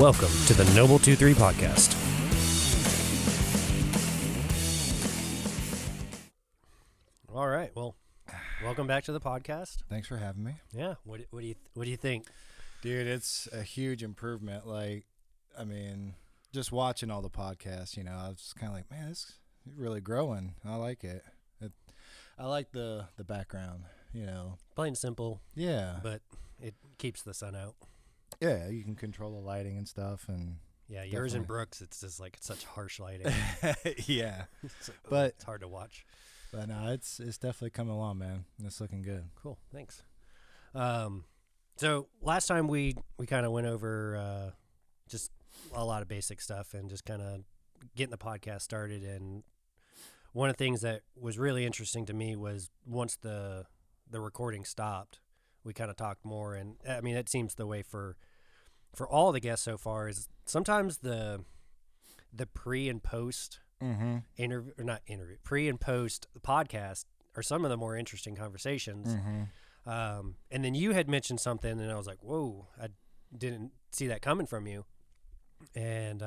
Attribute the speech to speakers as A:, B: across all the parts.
A: Welcome to the Noble 2-3 podcast. All right, well, welcome back to the podcast.
B: Thanks for having me.
A: Yeah, what do you think?
B: Dude, it's a huge improvement. Just watching all the podcasts, I was kind of like, man, it's really growing. I like it. I like the background,
A: Plain and simple.
B: Yeah.
A: But it keeps the sun out.
B: Yeah, you can control the lighting and stuff. And
A: yeah, yours and Brooks, it's just like it's such harsh lighting.
B: Yeah.
A: But it's hard to watch.
B: But no, it's definitely coming along, man. It's looking good.
A: Cool, thanks. So last time we kind of went over just a lot of basic stuff and just kind of getting the podcast started. And one of the things that was really interesting to me was once the recording stopped, we kind of talked more. And I mean, it seems the way for all the guests so far is sometimes the pre and post pre and post podcast are some of the more interesting conversations. And then you had mentioned something and I was like, whoa, I didn't see that coming from you. And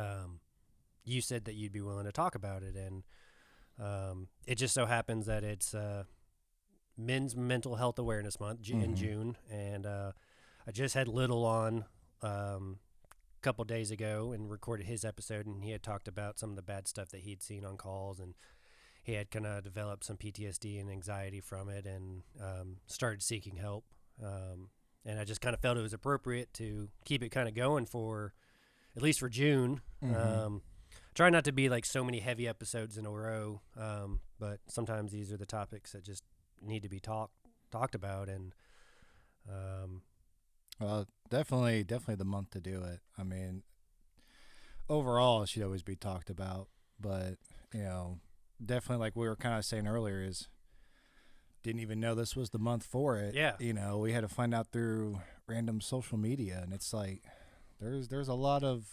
A: you said that you'd be willing to talk about it. And it just so happens that it's Men's Mental Health Awareness Month in June. And I just had Little on a couple days ago and recorded his episode, and he had talked about some of the bad stuff that he'd seen on calls, and he had kind of developed some PTSD and anxiety from it, and started seeking help. And I just kind of felt it was appropriate to keep it kind of going for at least for June. Try not to be like so many heavy episodes in a row, but sometimes these are the topics that just need to be talked about. And
B: well, definitely the month to do it. I mean, overall, it should always be talked about, but definitely, like we were kind of saying earlier, is didn't even know this was the month for it.
A: Yeah.
B: We had to find out through random social media, and it's like there's a lot of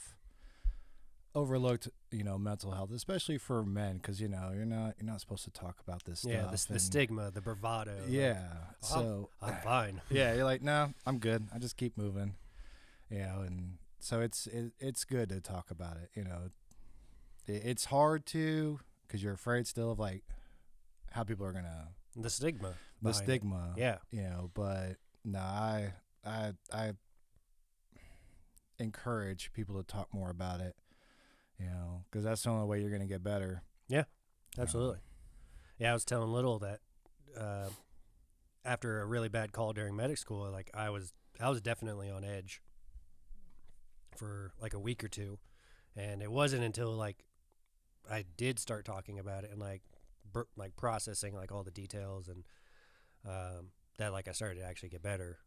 B: overlooked, mental health, especially for men, because you're not supposed to talk about this stuff.
A: Yeah, the stigma, the bravado.
B: Yeah,
A: like,
B: so
A: I'm fine.
B: Yeah, you're like, no, I'm good. I just keep moving. And so it's good to talk about it. It's hard to, because you're afraid still of like how people are gonna
A: The stigma.
B: Yeah.
A: Yeah.
B: But no, I encourage people to talk more about it. Because that's the only way you're going to get better.
A: Yeah, absolutely. Yeah, I was telling Little that after a really bad call during medic school, like I was definitely on edge for like a week or two, and it wasn't until like I did start talking about it and like processing like all the details and that like I started to actually get better.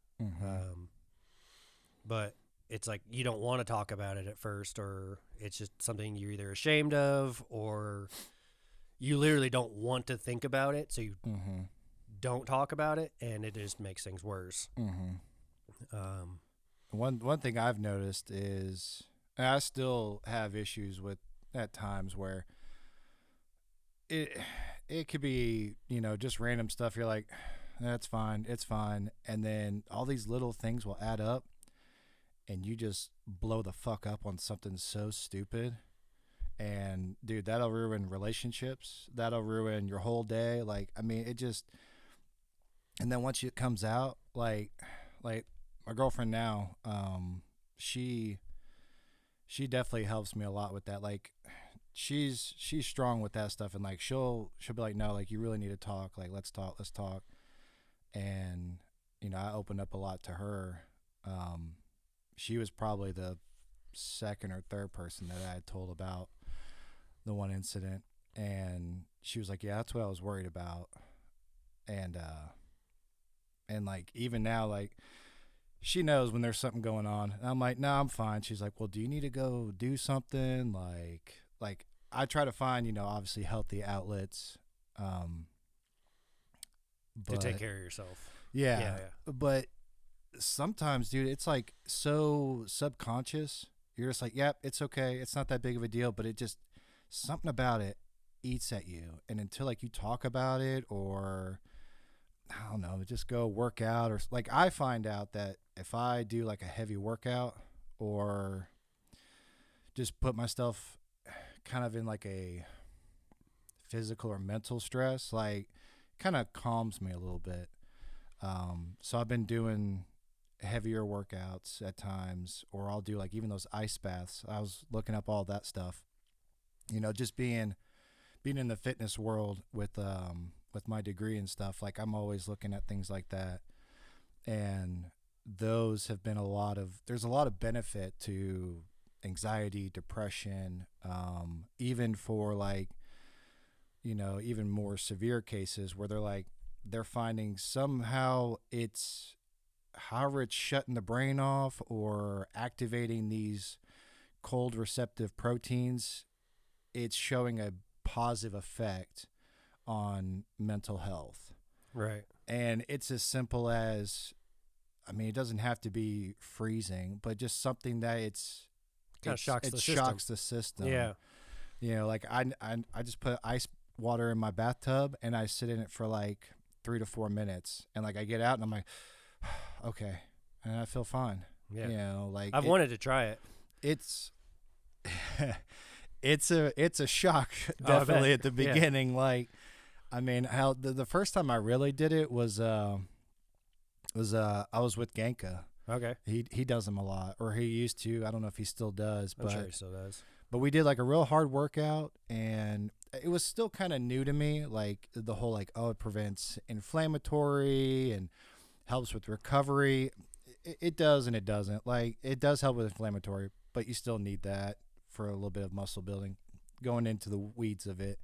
A: But it's like you don't want to talk about it at first, or it's just something you're either ashamed of or you literally don't want to think about it, so you don't talk about it, and it just makes things worse.
B: One thing I've noticed is, and I still have issues with at times where it could be, just random stuff. You're like, that's fine, it's fine, and then all these little things will add up, and you just blow the fuck up on something so stupid. And, dude, that'll ruin relationships. That'll ruin your whole day. Like, I mean, it just... And then once it comes out, like my girlfriend now, she definitely helps me a lot with that. Like, she's strong with that stuff. And, like, she'll be like, no, like, you really need to talk. Like, let's talk. And, I opened up a lot to her. She was probably the second or third person that I had told about the one incident, and she was like, yeah, that's what I was worried about. And like, even now, like, she knows when there's something going on, and I'm like, no, I'm fine. She's like, well, do you need to go do something? Like I try to find, obviously healthy outlets,
A: to take care of yourself.
B: Yeah. But sometimes, dude, it's like so subconscious. You're just like, yep, it's okay. It's not that big of a deal, but it just, something about it eats at you. And until like you talk about it, or I don't know, just go work out, or like I find out that if I do like a heavy workout, or just put myself kind of in like a physical or mental stress, like kind of calms me a little bit. So I've been doing heavier workouts at times, or I'll do like even those ice baths. I was looking up all that stuff, just being in the fitness world with my degree and stuff. Like I'm always looking at things like that, and those have been there's a lot of benefit to anxiety, depression, even for like, even more severe cases where they're finding somehow however it's shutting the brain off or activating these cold receptive proteins, it's showing a positive effect on mental health.
A: Right.
B: And it's as simple as, it doesn't have to be freezing, but just something that it shocks the system.
A: Yeah.
B: Like I just put ice water in my bathtub and I sit in it for like 3 to 4 minutes, and like I get out and I'm like, okay, and I feel fine.
A: Yeah.
B: Like
A: I've wanted to try it.
B: It's it's a shock, definitely at the beginning. Yeah. Like, how the first time I really did it was I was with Genka.
A: Okay.
B: He does them a lot, or he used to. I don't know if he still does.
A: I'm sure he still does.
B: But we did like a real hard workout, and it was still kind of new to me. Like the whole like, it prevents inflammatory and helps with recovery. It does and it doesn't. Like it does help with inflammatory, but you still need that for a little bit of muscle building. Going into the weeds of it,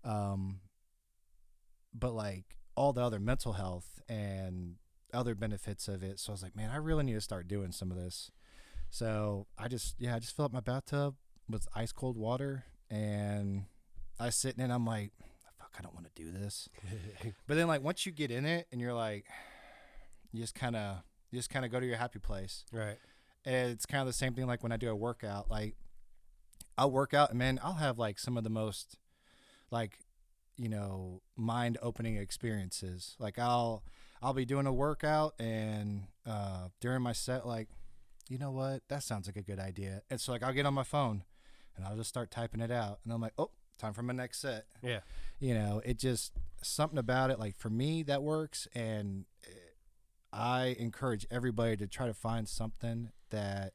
B: but like all the other mental health and other benefits of it. So I was like, man, I really need to start doing some of this. So I just fill up my bathtub with ice cold water, and I sit in it. I'm like, fuck, I don't want to do this. But then like once you get in it and you're like, you just kind of go to your happy place.
A: Right.
B: And it's kind of the same thing like when I do a workout. Like I'll work out and man, I'll have like some of the most like, mind opening experiences. Like I'll be doing a workout and during my set, like, you know what? That sounds like a good idea. And so like I'll get on my phone and I'll just start typing it out. And I'm like, oh, time for my next set.
A: Yeah.
B: It just something about it. Like for me, that works. And I encourage everybody to try to find something a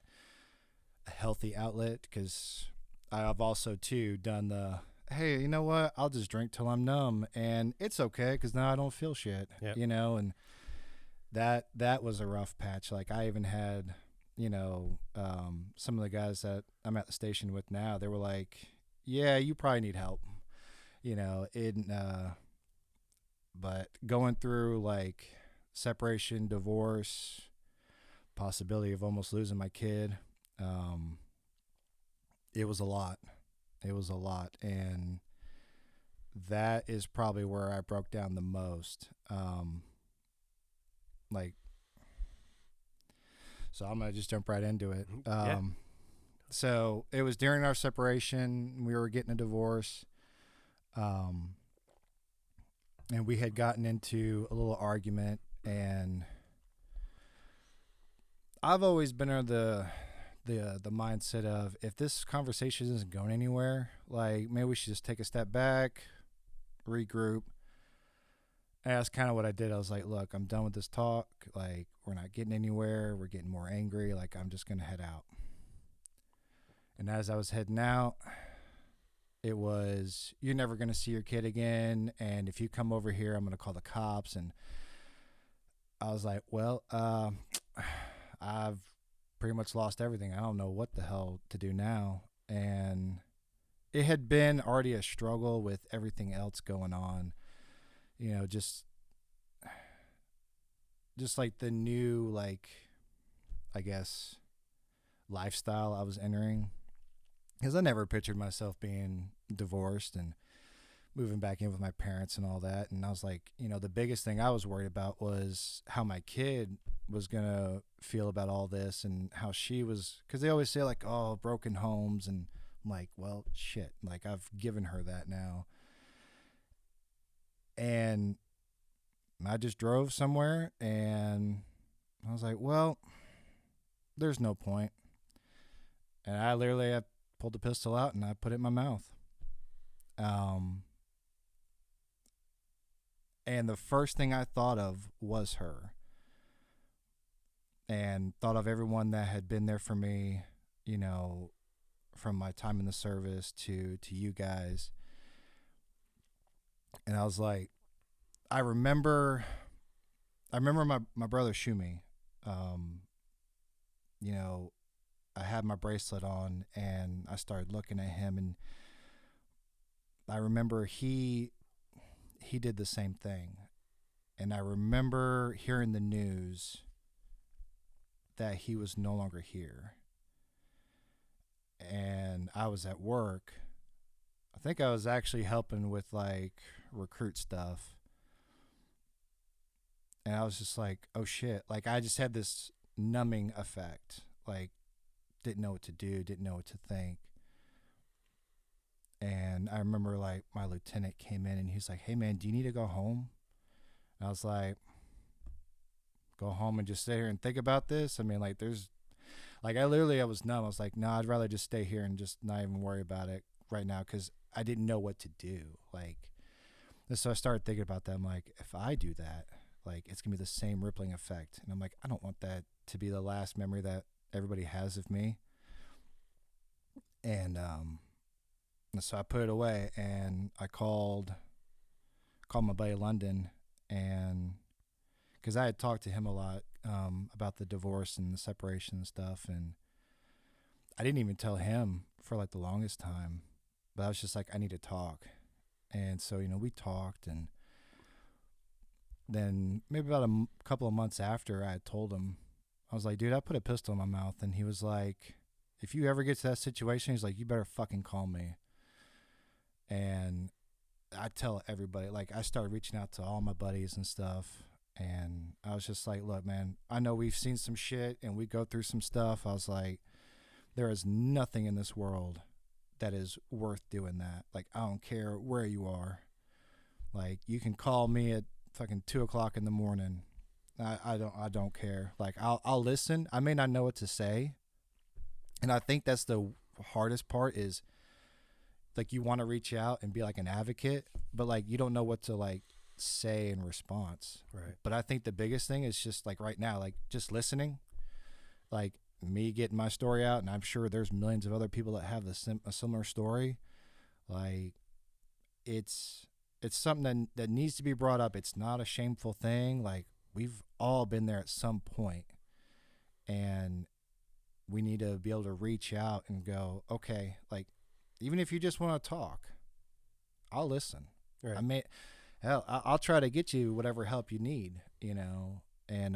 B: healthy outlet, because I've also too done hey, you know what? I'll just drink till I'm numb, and it's okay because now I don't feel shit.
A: Yep.
B: And that was a rough patch. Like I even had, some of the guys that I'm at the station with now, they were like, yeah, you probably need help, but going through like separation, divorce, possibility of almost losing my kid, it was a lot. And that is probably where I broke down the most. So I'm going to just jump right into it. So it was during our separation. We were getting a divorce. And we had gotten into a little argument, and I've always been under the mindset of, if this conversation isn't going anywhere, like maybe we should just take a step back, regroup. And that's kind of what I did. I was like, look, I'm done with this talk. Like, we're not getting anywhere. We're getting more angry. Like, I'm just going to head out. And as I was heading out, it was, you're never going to see your kid again. And if you come over here, I'm going to call the cops. And I was like, well, I've pretty much lost everything. I don't know what the hell to do now. And it had been already a struggle with everything else going on. Just like the new, like, I guess, lifestyle I was entering. Because I never pictured myself being divorced and moving back in with my parents and all that. And I was like, the biggest thing I was worried about was how my kid was going to feel about all this, and how she was, because they always say like, oh, broken homes. And I'm like, well, shit, like I've given her that now. And I just drove somewhere, and I was like, well, there's no point. And I literally pulled the pistol out and I put it in my mouth. And the first thing I thought of was her, and thought of everyone that had been there for me, you know, from my time in the service to you guys. And I was like, I remember my brother Shumi. You know, I had my bracelet on and I started looking at him, and I remember he did the same thing. And I remember hearing the news that he was no longer here. And I was at work. I think I was actually helping with like recruit stuff. And I was just like, oh shit. Like I just had this numbing effect. Like didn't know what to do, didn't know what to think. And I remember like my lieutenant came in and he's like, hey man, do you need to go home? And I was like, go home and just sit here and think about this? I mean, like there's, like I was numb. I was like, no, I'd rather just stay here and just not even worry about it right now, because I didn't know what to do. Like, and so I started thinking about that. I'm like, if I do that, like it's gonna be the same rippling effect. And I'm like, I don't want that to be the last memory that everybody has of me. And so I put it away and I called my buddy London, and because I had talked to him a lot about the divorce and the separation and stuff, and I didn't even tell him for like the longest time, but I was just like, I need to talk. And so, you know, we talked, and then maybe about a couple of months after I had told him, I was like, dude, I put a pistol in my mouth. And he was like, if you ever get to that situation, he's like, you better fucking call me. And I tell everybody, like I started reaching out to all my buddies and stuff. And I was just like, look, man, I know we've seen some shit and we go through some stuff. I was like, there is nothing in this world that is worth doing that. Like, I don't care where you are. Like, you can call me at fucking 2:00 in the morning. I don't care. Like, I'll listen. I may not know what to say. And I think that's the hardest part is, like, you want to reach out and be like an advocate, but like, you don't know what to like say in response.
A: Right.
B: But I think the biggest thing is just like right now, like just listening, like me getting my story out. And I'm sure there's millions of other people that have a similar story. Like it's something that needs to be brought up. It's not a shameful thing. Like we've all been there at some point, and we need to be able to reach out and go, okay, like even if you just want to talk, I'll listen.
A: Right.
B: I'll try to get you whatever help you need, you know. And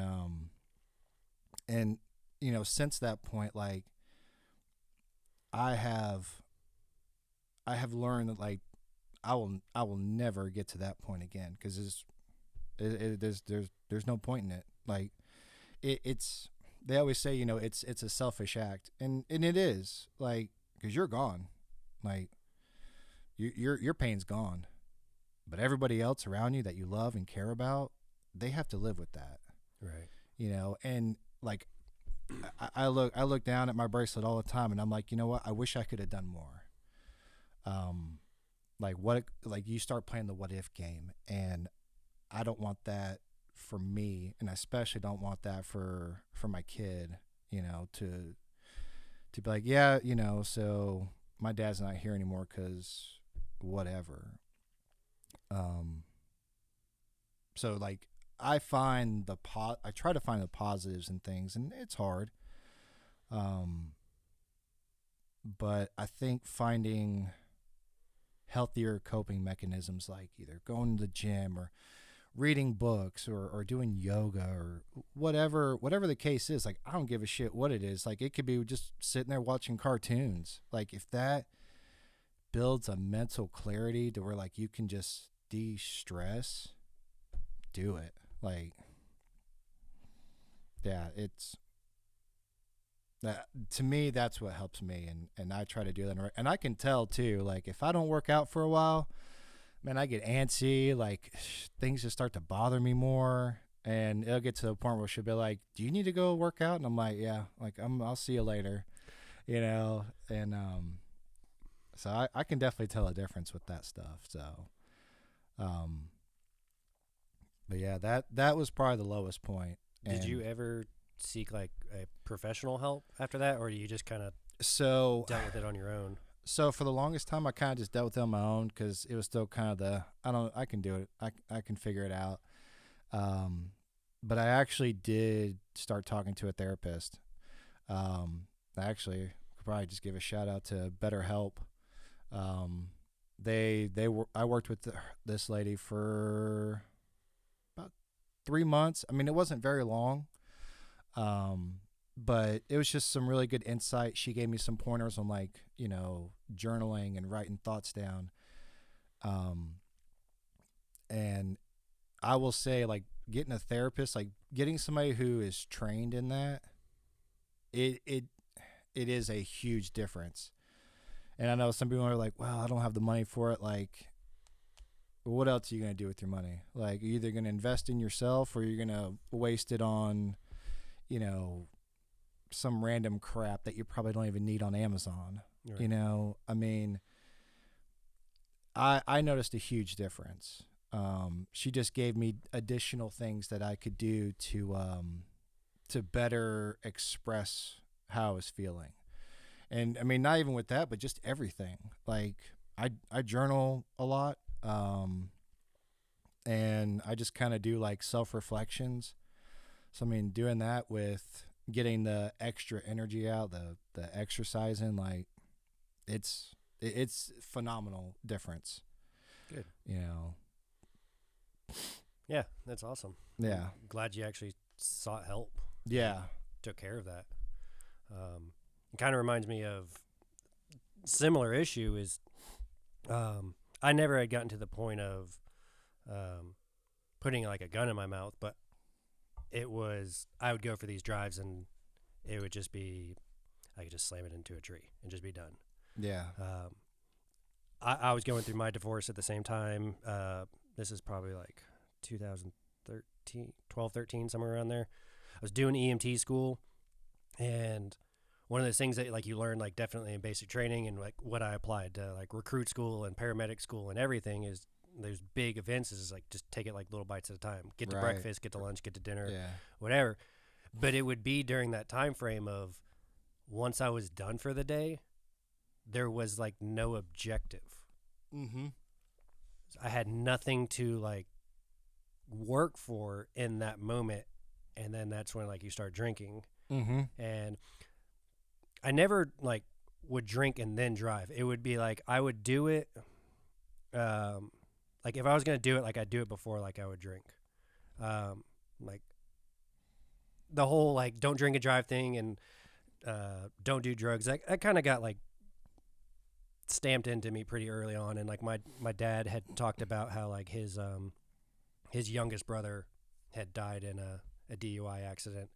B: you know, since that point, like I have learned that like I will never get to that point again, because there's no point in it. Like it's they always say, you know, it's a selfish act, and it is, like, because you're gone, like your pain's gone, but everybody else around you that you love and care about, they have to live with that.
A: Right.
B: You know, and like I look down at my bracelet all the time, and I'm like, you know what? I wish I could have done more. Like you start playing the what if game, and I don't want that for me, and I especially don't want that for my kid, you know, to be like, yeah, you know, so my dad's not here anymore because whatever. So like I try to find the positives in things, and it's hard. But I think finding healthier coping mechanisms, like either going to the gym or reading books or doing yoga or whatever the case is, like I don't give a shit what it is. Like it could be just sitting there watching cartoons. Like if that builds a mental clarity to where like you can just de-stress, do it. Like, yeah, it's that to me, that's what helps me, and I try to do that. And I can tell too, like if I don't work out for a while, man, I get antsy, like things just start to bother me more, and it'll get to the point where she'll be like, do you need to go work out? And I'm like, yeah, like I'll see you later, you know. And So I can definitely tell a difference with that stuff. So, um, but yeah, that was probably the lowest point.
A: Did
B: And
A: you ever seek like a professional help after that, or you just kind of
B: so,
A: dealt with it on your own?
B: so for the longest time, I kind of just dealt with it on my own because it was still kind of I can do it. I can figure it out. Um, but I actually did start talking to a therapist. I actually could probably just give a shout out to BetterHelp. Um, they were I worked with this lady for about 3 months. I mean, it wasn't very long, um, but it was just some really good insight. She gave me some pointers on like journaling and writing thoughts down. Um, and I will say like getting a therapist, like getting somebody who is trained in that, it it it is a huge difference. And I know some people are like, well, I don't have the money for it. Like, what else are you going to do with your money? Like, you're either going to invest in yourself or you're going to waste it on, you know, some random crap that you probably don't even need on Amazon.
A: Right.
B: I mean, I noticed a huge difference. She just gave me additional things that I could do to better express how I was feeling. And I mean, not even with that, but just everything. Like I journal a lot, and I just kind of do like self reflections. So I mean, doing that with getting the extra energy out, the exercising, like it's phenomenal difference.
A: Good. Yeah, that's awesome.
B: Yeah.
A: I'm glad you actually sought help.
B: Yeah.
A: Took care of that. It kind of reminds me of similar issue is I never had gotten to the point of putting like a gun in my mouth, but it was I would go for these drives and it would just be I could just slam it into a tree and just be done.
B: Yeah.
A: I was going through my divorce at the same time. This is probably like 2013, 12, 13, somewhere around there. I was doing EMT school, and one of those things that like you learn like definitely in basic training and like what I applied to like recruit school and paramedic school and everything is there's big events is like just take it like little bites at a time. Get to breakfast, get to lunch, get to dinner, whatever. But it would be during that time frame of once I was done for the day, there was like no objective.
B: Mm-hmm.
A: I had nothing to like work for in that moment, and then that's when like you start drinking.
B: Mm-hmm.
A: And I never like would drink and then drive. It would be like I would do it like if I was gonna do it, like I'd do it before like I would drink. Like the whole like don't drink and drive thing and don't do drugs. I kind of got like stamped into me pretty early on, and like my dad had talked about how like his youngest brother had died in a DUI accident.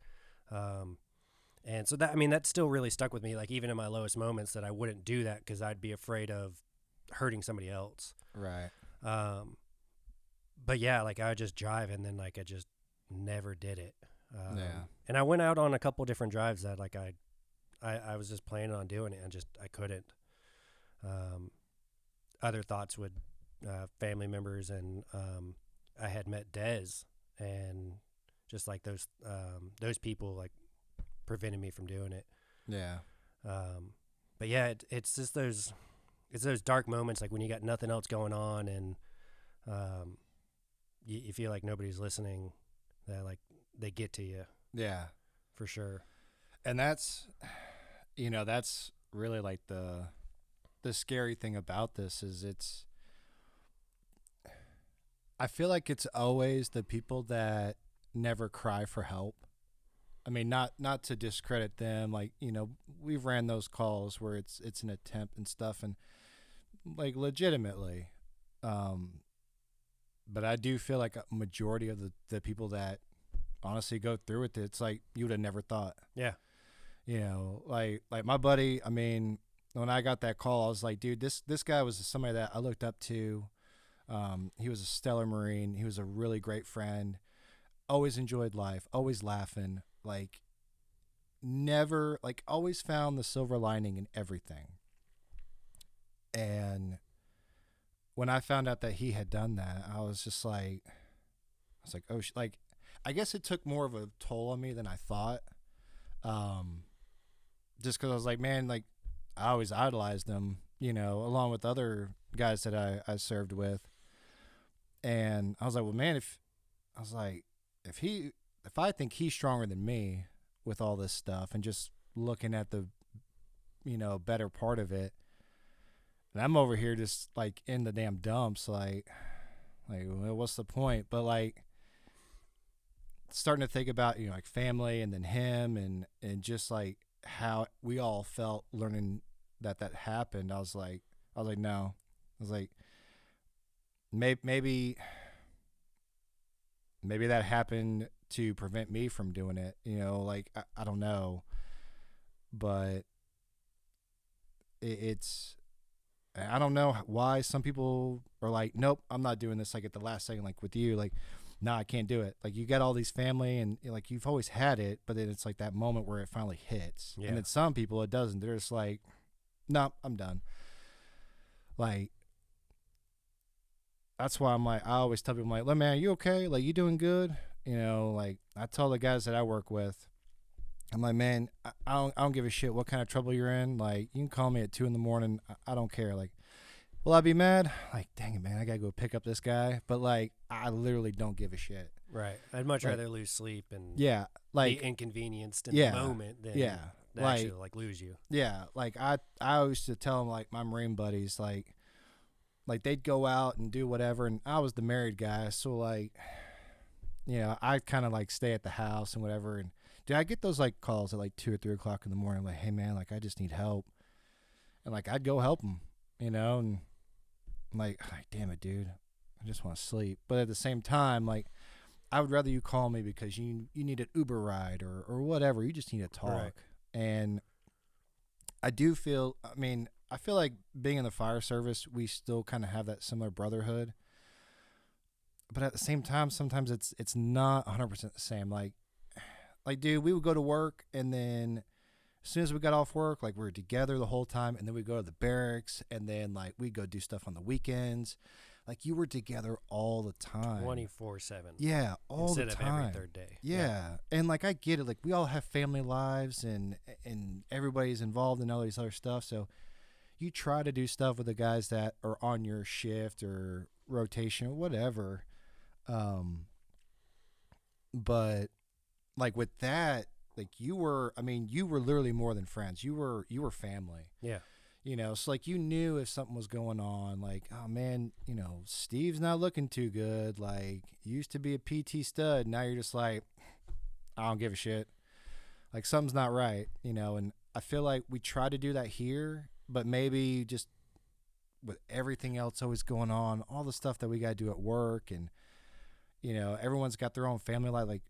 A: And so that, I mean, that still really stuck with me. Like even in my lowest moments that I wouldn't do that cause I'd be afraid of hurting somebody else.
B: Right.
A: But yeah, like I would just drive and then like I just never did it.
B: Yeah.
A: And I went out on a couple different drives that like I was just planning on doing it and just, I couldn't. Other thoughts would, family members and, I had met Dez and just like those people like prevented me from doing it.
B: Yeah.
A: But yeah, it's just those dark moments like when you got nothing else going on and you feel like nobody's listening, that like they get to you.
B: Yeah.
A: For sure.
B: And that's really like the scary thing about this is I feel like it's always the people that never cry for help. I mean, not to discredit them. Like, we've ran those calls where it's an attempt and stuff, and like legitimately. But I do feel like a majority of the people that honestly go through with it, it's like you would have never thought.
A: Yeah.
B: Like my buddy. I mean, when I got that call, I was like, dude, this guy was somebody that I looked up to. He was a stellar Marine. He was a really great friend. Always enjoyed life. Always laughing. Like, never, like, always found the silver lining in everything. And when I found out that he had done that, I was just like, oh, like, I guess it took more of a toll on me than I thought. Just because I was like, man, like, I always idolized him, you know, along with other guys that I served with. And I was like, well, man, if I think he's stronger than me with all this stuff and just looking at the, you know, better part of it, and I'm over here just like in the damn dumps, like well, what's the point? But like starting to think about, you know, like family and then him and just like how we all felt learning that happened. I was like, no. I was like, maybe that happened to prevent me from doing it, you know, like I don't know, but it's I don't know why some people are like, nope, I'm not doing this, like at the last second, like with you, like, nah, I can't do it. Like you got all these family and like you've always had it, but then it's like that moment where it finally hits. Yeah. And then some people it doesn't. They're just like, no, I'm done. Like that's why I'm like, I always tell people, I'm like, man, are you okay? Like, you doing good? You know, like I tell the guys that I work with, I'm like, man, I don't give a shit what kind of trouble you're in. Like, you can call me at 2 a.m. I don't care. Like, will I be mad? Like, dang it, man, I gotta go pick up this guy. But like, I literally don't give a shit.
A: Right. I'd much rather lose sleep and
B: like
A: be inconvenienced in the moment than actually like lose you.
B: Yeah. Like I used to tell them, like my Marine buddies, like they'd go out and do whatever, and I was the married guy, so like, you know, I kind of like stay at the house and whatever. And dude, I get those like calls at like 2 or 3 o'clock in the morning, like, hey man, like I just need help, and like I'd go help them, you know, and I'm like, damn it, dude, I just want to sleep. But at the same time, like, I would rather you call me because you need an Uber ride or whatever. You just need to talk. Right. And I do feel, I mean, I feel like being in the fire service, we still kind of have that similar brotherhood. But at the same time, sometimes it's not 100% the same. Like, dude, we would go to work, and then as soon as we got off work, like, we were together the whole time, and then we'd go to the barracks, and then, like, we'd go do stuff on the weekends. Like, you were together all the time.
A: 24/7.
B: Yeah, all the time.
A: Instead of every third day.
B: Yeah. And, like, I get it. Like, we all have family lives, and everybody's involved in all these other stuff. So you try to do stuff with the guys that are on your shift or rotation or whatever. But, like, with that, like, you were literally more than friends. You were family.
A: Yeah.
B: You know, so, like, you knew if something was going on, like, oh, man, you know, Steve's not looking too good. Like, used to be a PT stud. Now you're just like, I don't give a shit. Like, something's not right, you know. And I feel like we try to do that here, but maybe just with everything else always going on, all the stuff that we got to do at work, and, you know, everyone's got their own family life. Like,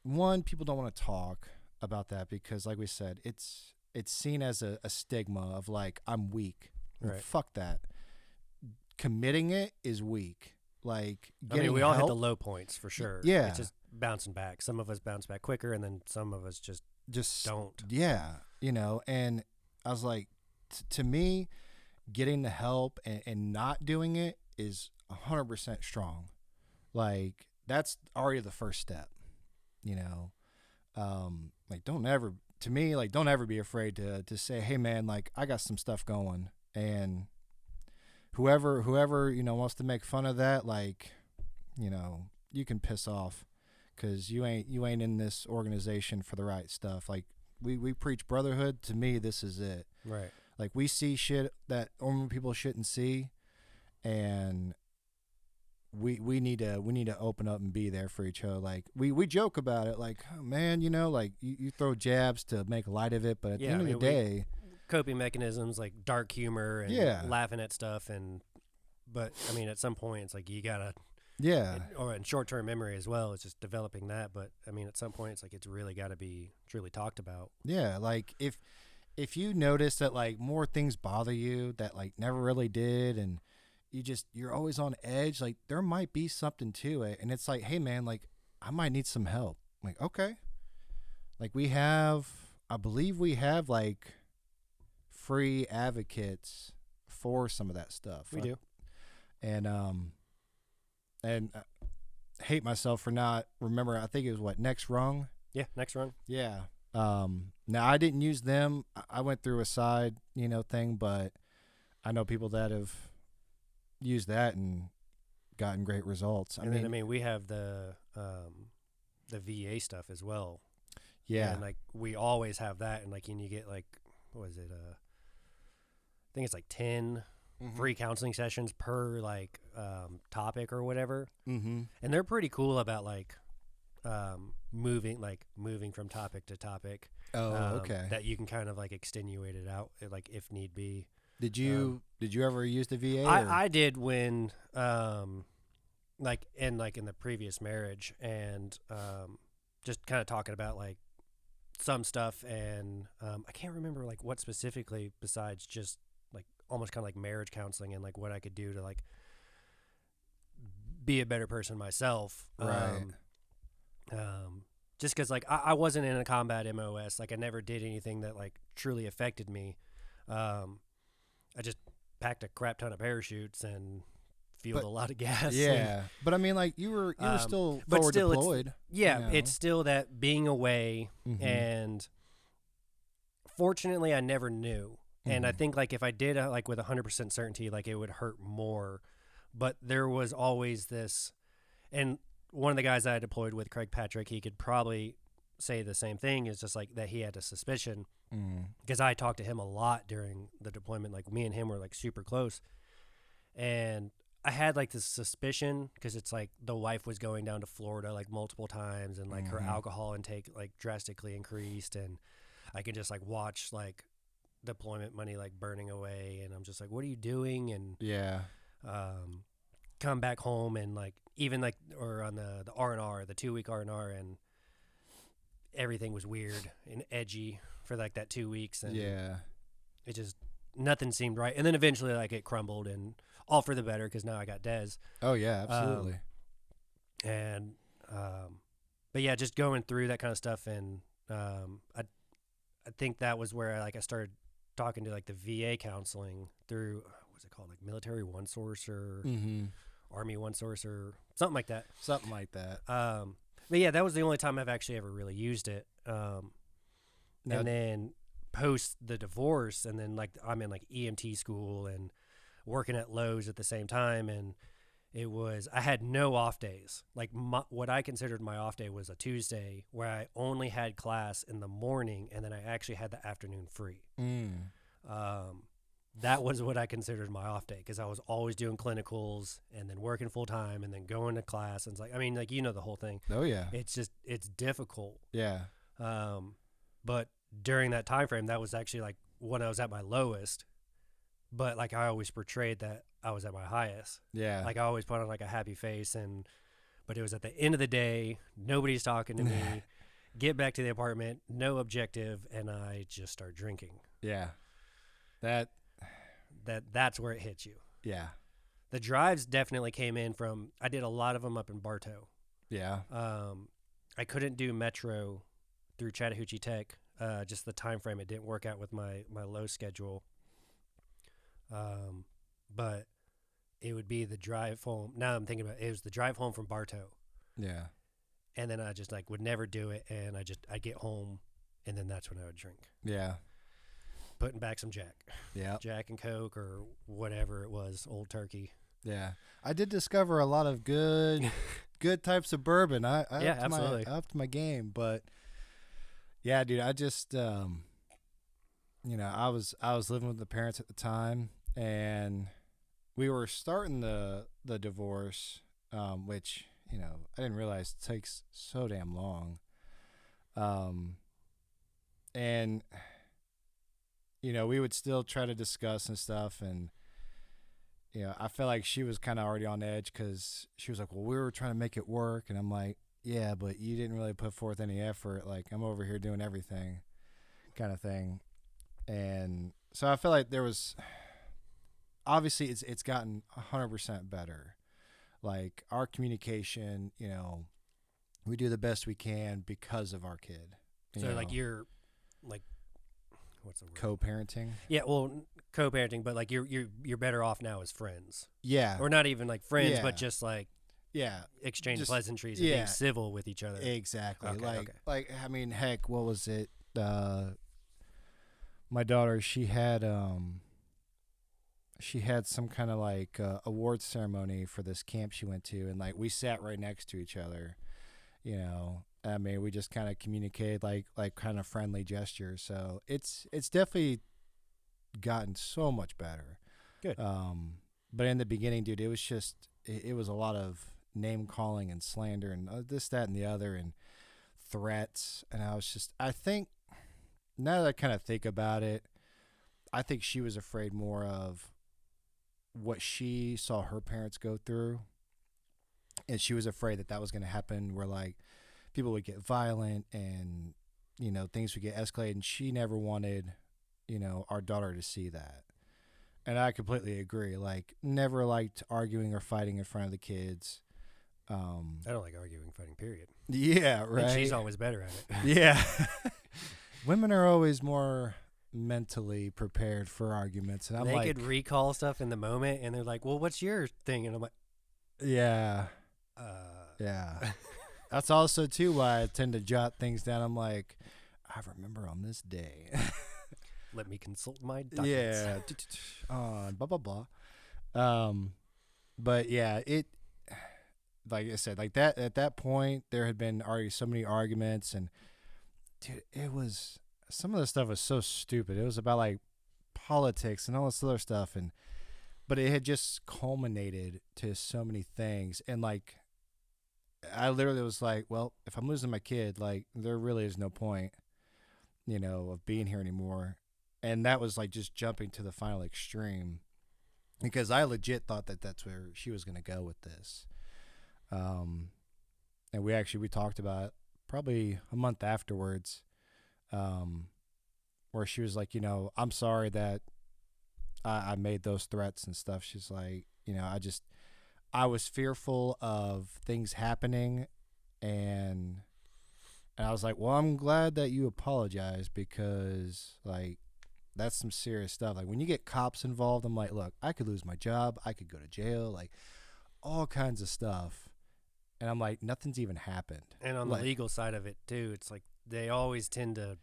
B: one, people don't want to talk about that because, like we said, it's seen as a stigma of like, I'm weak. Right. Fuck that. Committing it is weak. Like,
A: we all hit the low points for sure.
B: Yeah.
A: It's just bouncing back. Some of us bounce back quicker, and then some of us just don't.
B: Yeah. You know, and I was like, to me, getting the help and not doing it is 100% strong. Like, that's already the first step, you know? Like, don't ever be afraid to say, hey man, like, I got some stuff going, and whoever, you know, wants to make fun of that, like, you know, you can piss off, because you ain't in this organization for the right stuff. Like, we preach brotherhood. To me, this is it.
A: Right.
B: Like, we see shit that normal people shouldn't see, and we need to open up and be there for each other. Like, we joke about it, like, oh, man, you know, like, you throw jabs to make light of it, but at the end of the day,
A: coping mechanisms like dark humor and laughing at stuff, but I mean, at some point it's like you gotta or in short-term memory as well, it's just developing that. But I mean, at some point it's like it's really got to be truly talked about.
B: Yeah, like if you notice that, like, more things bother you that, like, never really did, and you're always on edge, like, there might be something to it. And it's like, hey man, like, I might need some help. I'm like, okay. Like, I believe we have like free advocates for some of that stuff.
A: We do.
B: And hate myself for not remember. I think it was what, Next Rung.
A: Yeah, Next Rung.
B: Yeah. Now I didn't use them. I went through a side, thing, but I know people that have used that and gotten great results.
A: I mean, we have the VA stuff as well.
B: Yeah.
A: And like we always have that, and like, and you get like, what was it? I think it's like 10 free counseling sessions per like topic or whatever.
B: Mm-hmm.
A: And they're pretty cool about like moving from topic to topic.
B: Oh, okay.
A: That you can kind of like extenuate it out, like if need be.
B: Did you ever use the VA?
A: I did when like in the previous marriage, and just kind of talking about like some stuff, and I can't remember like what specifically besides just like almost kind of like marriage counseling and like what I could do to like be a better person myself.
B: Right.
A: Just because like I wasn't in a combat MOS, like I never did anything that like truly affected me. I just packed a crap ton of parachutes and fueled a lot of gas.
B: Yeah, but I mean, like you were still forward deployed.
A: It's still that being away, and fortunately, I never knew. And I think like if I did like with 100% certainty, like it would hurt more. But there was always this, and one of the guys that I deployed with, Craig Patrick, he could probably say the same thing. Is just like that he had a suspicion, because I talked to him a lot during the deployment. Like me and him were like super close, and I had like this suspicion because it's like the wife was going down to Florida like multiple times, and like her alcohol intake like drastically increased, and I could just like watch like deployment money like burning away, and I'm just like, what are you doing? And come back home, and like even like or on the R&R, the 2-week R&R, and everything was weird and edgy for like that 2 weeks, and it just nothing seemed right. And then eventually like it crumbled, and all for the better because now I got Dez.
B: Oh yeah, absolutely.
A: But yeah, just going through that kind of stuff, and I think that was where I started talking to like the VA counseling through what's it called, like Military One Source or Army One Source or something like that.
B: Something like that.
A: But yeah, that was the only time I've actually ever really used it. And then post the divorce, and then like I'm in like EMT school and working at Lowe's at the same time, and I had no off days. Like what I considered my off day was a Tuesday where I only had class in the morning, and then I actually had the afternoon free. That was what I considered my off day, because I was always doing clinicals and then working full time and then going to class. And it's like, I mean, like, the whole thing.
B: Oh yeah.
A: It's difficult.
B: Yeah.
A: But during that time frame, that was actually like when I was at my lowest. But like I always portrayed that I was at my highest.
B: Yeah.
A: Like I always put on like a happy face, but it was at the end of the day, nobody's talking to me. Get back to the apartment, no objective, and I just start drinking.
B: Yeah.
A: That's where it hits you.
B: Yeah.
A: The drives definitely came in from, I did a lot of them up in Bartow.
B: Yeah.
A: I couldn't do Metro through Chattahoochee Tech. Just the time frame, it didn't work out with my low schedule. But it would be the drive home. Now I'm thinking about it, was the drive home from Bartow.
B: Yeah.
A: And then I just like would never do it, and I'd get home, and then that's when I would drink.
B: Yeah.
A: Putting back some Jack. Yeah. Jack and Coke or whatever it was, Old Turkey.
B: Yeah. I did discover a lot of good types of bourbon. I
A: absolutely.
B: Upped my game, but yeah, dude, I just I was living with the parents at the time, and we were starting the divorce, which, I didn't realize takes so damn long. And we would still try to discuss and stuff, and I felt like she was kind of already on edge, because she was like, well, we were trying to make it work, and I'm like, yeah, but you didn't really put forth any effort. Like, I'm over here doing everything, kind of thing. And so I feel like there was, obviously it's gotten 100% better. Like our communication, we do the best we can because of our kid.
A: So like you're like, what's the word?
B: Co-parenting.
A: Yeah, well, co-parenting, but like you're better off now as friends.
B: Yeah.
A: Or not even like friends,
B: Yeah.
A: but just like exchange
B: Just,
A: pleasantries and being civil with each other.
B: Exactly.
A: Okay.
B: Like I mean, heck, what was it? My daughter, she had some kind of like awards ceremony for this camp she went to, and like we sat right next to each other. You know, I mean, we just kind of communicated like kind of friendly gestures. So it's definitely gotten so much better.
A: Good.
B: But in the beginning, dude, it was just it was a lot of name calling and slander and this, that, and the other, and threats. And I think now that I kind of think about it, I think she was afraid more of what she saw her parents go through, and she was afraid that was going to happen, where like people would get violent and, you know, things would get escalated, and she never wanted, you know, our daughter to see that. And I completely agree. Like, never liked arguing or fighting in front of the kids.
A: I don't like arguing, fighting, period.
B: Yeah, right.
A: And she's always better at it.
B: Yeah. Women are always more mentally prepared for arguments. And
A: they could recall stuff in the moment, and they're like, well, what's your thing? And I'm like,
B: yeah. Yeah. That's also, too, why I tend to jot things down. I'm like, I remember on this day.
A: Let me consult my documents.
B: Yeah. Blah, blah, blah. But, yeah, it, like I said, like that, at that point, there had been already so many arguments. And, dude, it was, some of the stuff was so stupid. It was about, like, politics and all this other stuff. But it had just culminated to so many things. And, like, I literally was like, well, if I'm losing my kid, like, there really is no point, you know, of being here anymore. And that was like just jumping to the final extreme, because I legit thought that that's where she was going to go with this. And we talked about it probably a month afterwards, where she was like, you know, I'm sorry that I made those threats and stuff. She's like, you know, I was fearful of things happening, and I was like, well, I'm glad that you apologized, because like, that's some serious stuff. Like, when you get cops involved, I'm like, look, I could lose my job, I could go to jail, like all kinds of stuff. And I'm like, nothing's even happened.
A: And on the legal side of it too, it's like they always tend to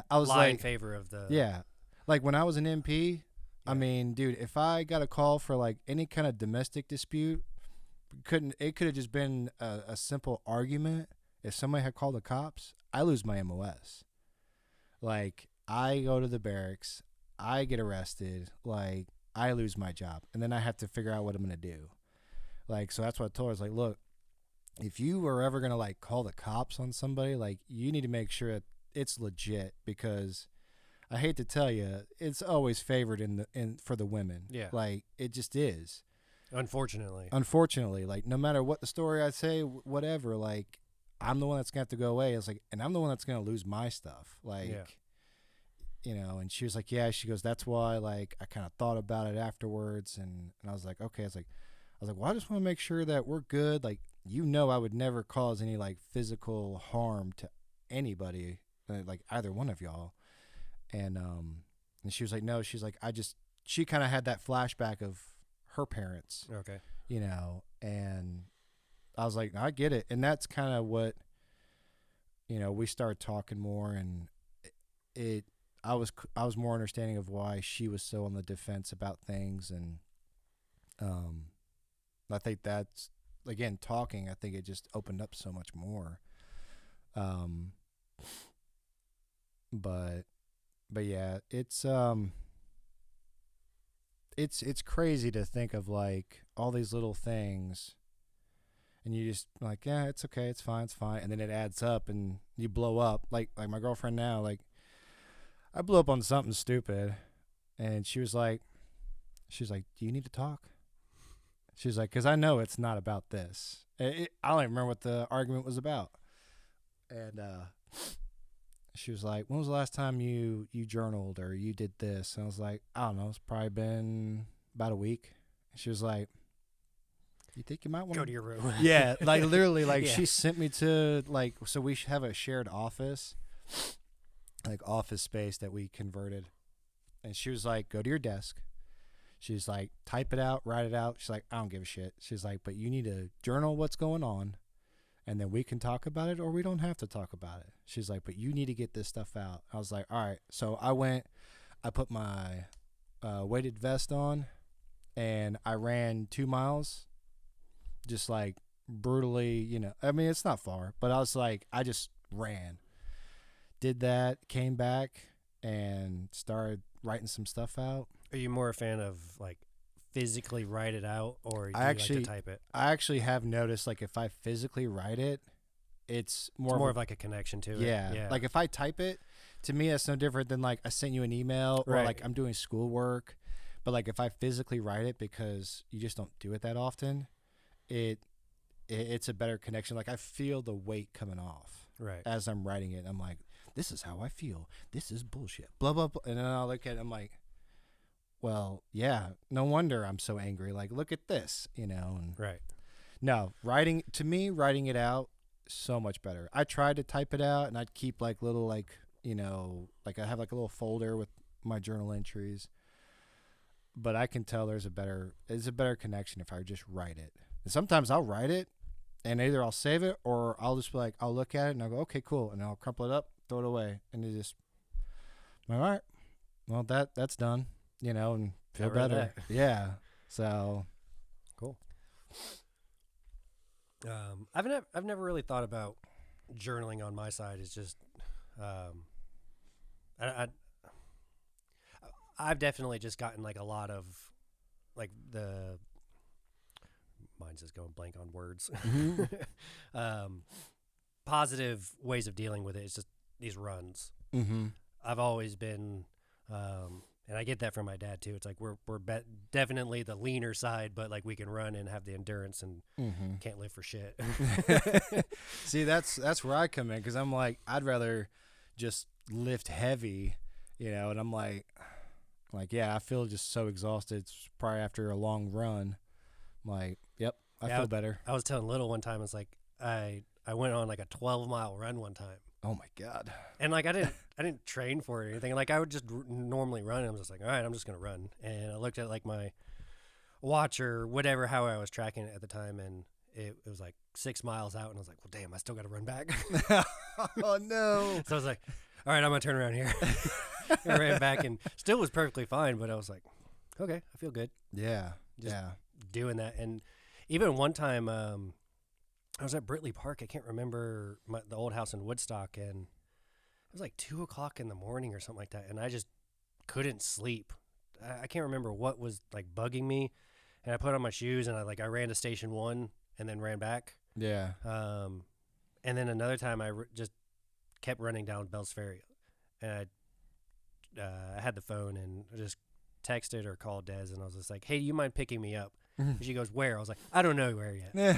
B: I was
A: lie in favor of the
B: like when I was an MP, I mean, dude, if I got a call for like any kind of domestic dispute, it could have just been a simple argument. If somebody had called the cops, I lose my MOS. Like, I go to the barracks, I get arrested, like, I lose my job, and then I have to figure out what I'm going to do. Like, so that's what I told her. I was like, look, if you were ever going to, like, call the cops on somebody, like, you need to make sure that it's legit, because I hate to tell you, it's always favored for the women.
A: Yeah.
B: Like, it just is.
A: Unfortunately.
B: Like, no matter what the story I say, whatever, like, I'm the one that's going to have to go away. It's like, and I'm the one that's going to lose my stuff. Like, you know, and she was like, yeah, she goes, that's why, like, I kind of thought about it afterwards. And I was like, okay. I was like, well, I just want to make sure that we're good. Like, you know, I would never cause any, like, physical harm to anybody, like either one of y'all. And she was like, no, she's like, she kind of had that flashback of her parents.
A: Okay.
B: You know, and I was like, no, I get it. And that's kind of what, you know, we started talking more, and I was more understanding of why she was so on the defense about things. And I think that's, again, talking, I think it just opened up so much more. But yeah, it's crazy to think of, like, all these little things, and you just like, yeah, it's okay, it's fine, and then it adds up, and you blow up. Like my girlfriend now, like, I blew up on something stupid, and she's like, do you need to talk? She's like, because I know it's not about this. I don't even remember what the argument was about. And she was like, when was the last time you journaled or you did this? And I was like, I don't know, it's probably been about a week. And she was like, you think you might want
A: to go to your room?
B: Yeah, like, literally, like, she sent me to, like, so we have a shared office, like office space that we converted. And she was like, go to your desk. She's like, type it out, write it out. She's like, I don't give a shit. She's like, but you need to journal what's going on, and then we can talk about it, or we don't have to talk about it. She's like, but you need to get this stuff out. I was like, all right. So I put my weighted vest on, and I ran 2 miles, just like brutally, I mean, it's not far, but I was like, I just ran, did that, came back, and started writing some stuff out.
A: Are you more a fan of like physically write it out, or do you like to type it?
B: I actually have noticed, like, if I physically write it, it's more
A: of like a connection to it.
B: Yeah. Like if I type it, to me, that's no different than like I sent you an email or like I'm doing schoolwork. But like if I physically write it, because you just don't do it that often, it's a better connection. Like I feel the weight coming off as I'm writing it. I'm like, this is how I feel. This is bullshit. Blah, blah, blah. And then I'll look at it, I'm like, well, yeah, no wonder I'm so angry. Like, look at this, And No, writing it out, so much better. I tried to type it out, and I'd keep like little like I have like a little folder with my journal entries. But I can tell there's a better connection if I just write it. And sometimes I'll write it, and either I'll save it or I'll just be like, I'll look at it and I'll go, okay, cool, and I'll crumple it up, throw it away, and it just, all right, well that's done, and feel better. Yeah, so
A: cool. I've never really thought about journaling on my side. It's just, I've definitely just gotten like a lot of like mine's just going blank on words. Positive ways of dealing with it. It's just these runs. Mm-hmm. I've always been, and I get that from my dad too. It's like we're definitely the leaner side, but like we can run and have the endurance, and can't live for shit.
B: See, that's where I come in, because I'm like, I'd rather just lift heavy, and I'm like, yeah, I feel just so exhausted. It's probably after a long run. I'm like, yep, I feel better.
A: I was telling Little one time, it's like I went on like a 12-mile run one time.
B: Oh my God.
A: And like I didn't train for it or anything. Like I would just normally run, and I was just like, all right, I'm just gonna run. And I looked at like my watch or whatever, how I was tracking it at the time, and it was like 6 miles out, and I was like, well, damn, I still got to run back.
B: Oh no.
A: So I was like, all right, I'm gonna turn around here. I ran back and still was perfectly fine, but I was like, okay, I feel good.
B: Yeah.
A: Just doing that. And even one time, I was at Britley Park. I can't remember the old house in Woodstock, and it was like 2:00 in the morning or something like that, and I just couldn't sleep. I can't remember what was like bugging me, and I put on my shoes and I ran to Station 1 and then ran back.
B: Yeah.
A: And then another time I just kept running down Bell's Ferry, and I had the phone and just texted or called Des, and I was just like, hey, do you mind picking me up? And she goes, where? I was like, I don't know where yet.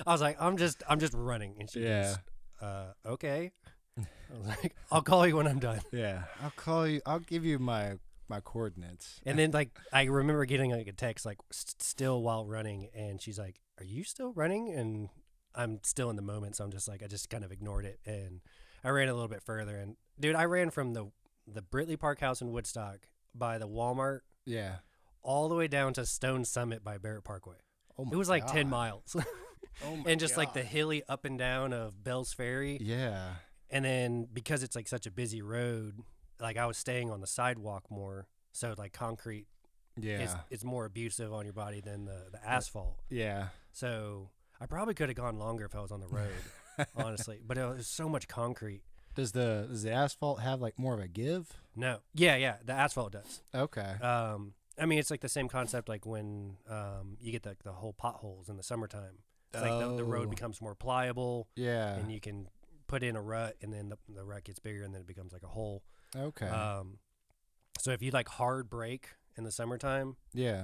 A: I was like, I'm just running. And she goes, okay. I was like, I'll call you when I'm done.
B: Yeah, I'll call you. I'll give you my coordinates.
A: And then like I remember getting like a text like still while running, and she's like, are you still running? And I'm still in the moment, so I'm just like, I just kind of ignored it, and I ran a little bit further. And dude, I ran from the Britley Park house in Woodstock by the Walmart, all the way down to Stone Summit by Barrett Parkway. Oh my, it was like God. 10 miles. Oh my and just God. Like the hilly up and down of Bell's Ferry.
B: Yeah.
A: And then because it's like such a busy road, like I was staying on the sidewalk more, so like concrete is more abusive on your body than the asphalt.
B: Yeah.
A: So I probably could have gone longer if I was on the road, honestly. But it was so much concrete.
B: Does the asphalt have like more of a give?
A: No. Yeah. The asphalt does.
B: Okay.
A: I mean, it's like the same concept like when you get the whole potholes in the summertime. It's like the road becomes more pliable.
B: Yeah.
A: And you can put in a rut, and then the rut gets bigger, and then it becomes like a hole.
B: Okay.
A: So if you like hard brake in the summertime, you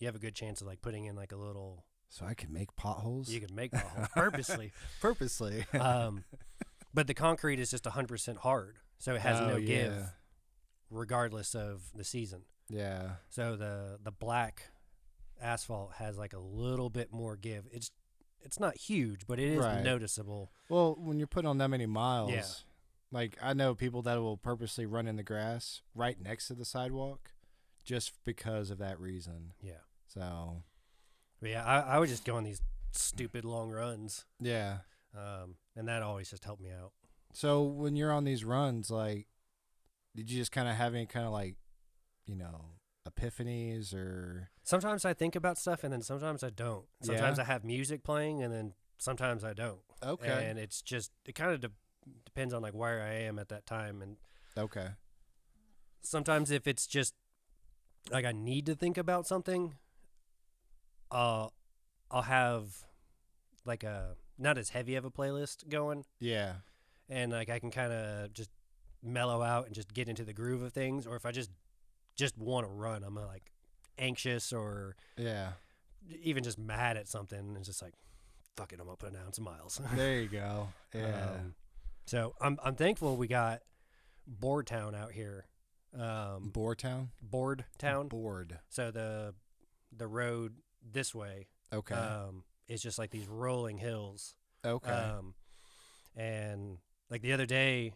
A: have a good chance of like putting in like a little.
B: So I can make potholes.
A: You can make potholes purposely.
B: Purposely.
A: But the concrete is just 100% hard, so it has no give, regardless of the season.
B: Yeah.
A: So the black asphalt has like a little bit more give. It's not huge, but it is noticeable.
B: Well, when you're putting on that many miles, Like, I know people that will purposely run in the grass right next to the sidewalk just because of that reason.
A: Yeah.
B: So.
A: But yeah, I would just go on these stupid long runs.
B: Yeah.
A: And that always just helped me out.
B: So when you're on these runs, like, did you just kind of have any kind of like, epiphanies or?
A: Sometimes I think about stuff and then sometimes I don't. Sometimes I have music playing and then sometimes I don't.
B: Okay.
A: And it's just, it kind of depends on like where I am at that time. And
B: okay.
A: Sometimes if it's just like I need to think about something, I'll have like a not as heavy of a playlist going.
B: Yeah.
A: And like I can kind of just mellow out and just get into the groove of things. Or if I just want to run, I'm like anxious or even just mad at something and it's just like, fuck it, I'm gonna put down some miles.
B: There you go. Yeah.
A: So I'm thankful we got Board Town out here.
B: Board Town.
A: So the road this way.
B: Okay.
A: Is just like these rolling hills.
B: Okay.
A: And like the other day,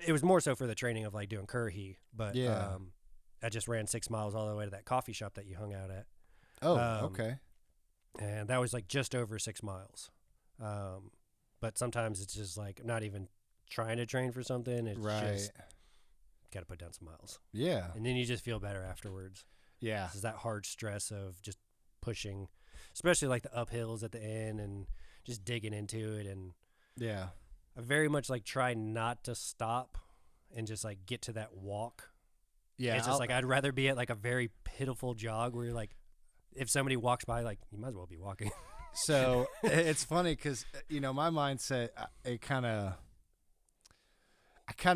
A: it was more so for the training of like doing Currahee, but I just ran 6 miles all the way to that coffee shop that you hung out at.
B: Oh, okay.
A: And that was like just over 6 miles. But sometimes it's just like I'm not even trying to train for something. It's just got to put down some miles.
B: Yeah.
A: And then you just feel better afterwards.
B: Yeah.
A: It's that hard stress of just pushing, especially like the uphills at the end and just digging into it. And
B: yeah,
A: I very much like try not to stop and just like get to that walk.
B: Yeah.
A: It's just like I'd rather be at like a very pitiful jog where you're like, if somebody walks by, like you might as well be walking.
B: So it's funny because, my mindset, I kind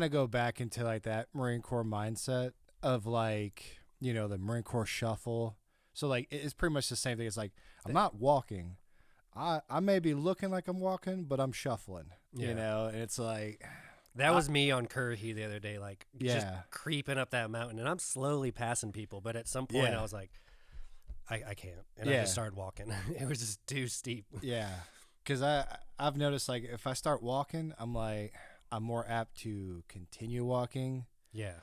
B: of go back into like that Marine Corps mindset of like, the Marine Corps shuffle. So like, it's pretty much the same thing. It's like, I'm not walking. I may be looking like I'm walking, but I'm shuffling, and it's like.
A: That was me on Currahee the other day, like just creeping up that mountain, and I'm slowly passing people. But at some point, I was like, I can't, and I just started walking. It was just too steep.
B: Yeah, because I've noticed like if I start walking, I'm more apt to continue walking.
A: Yeah,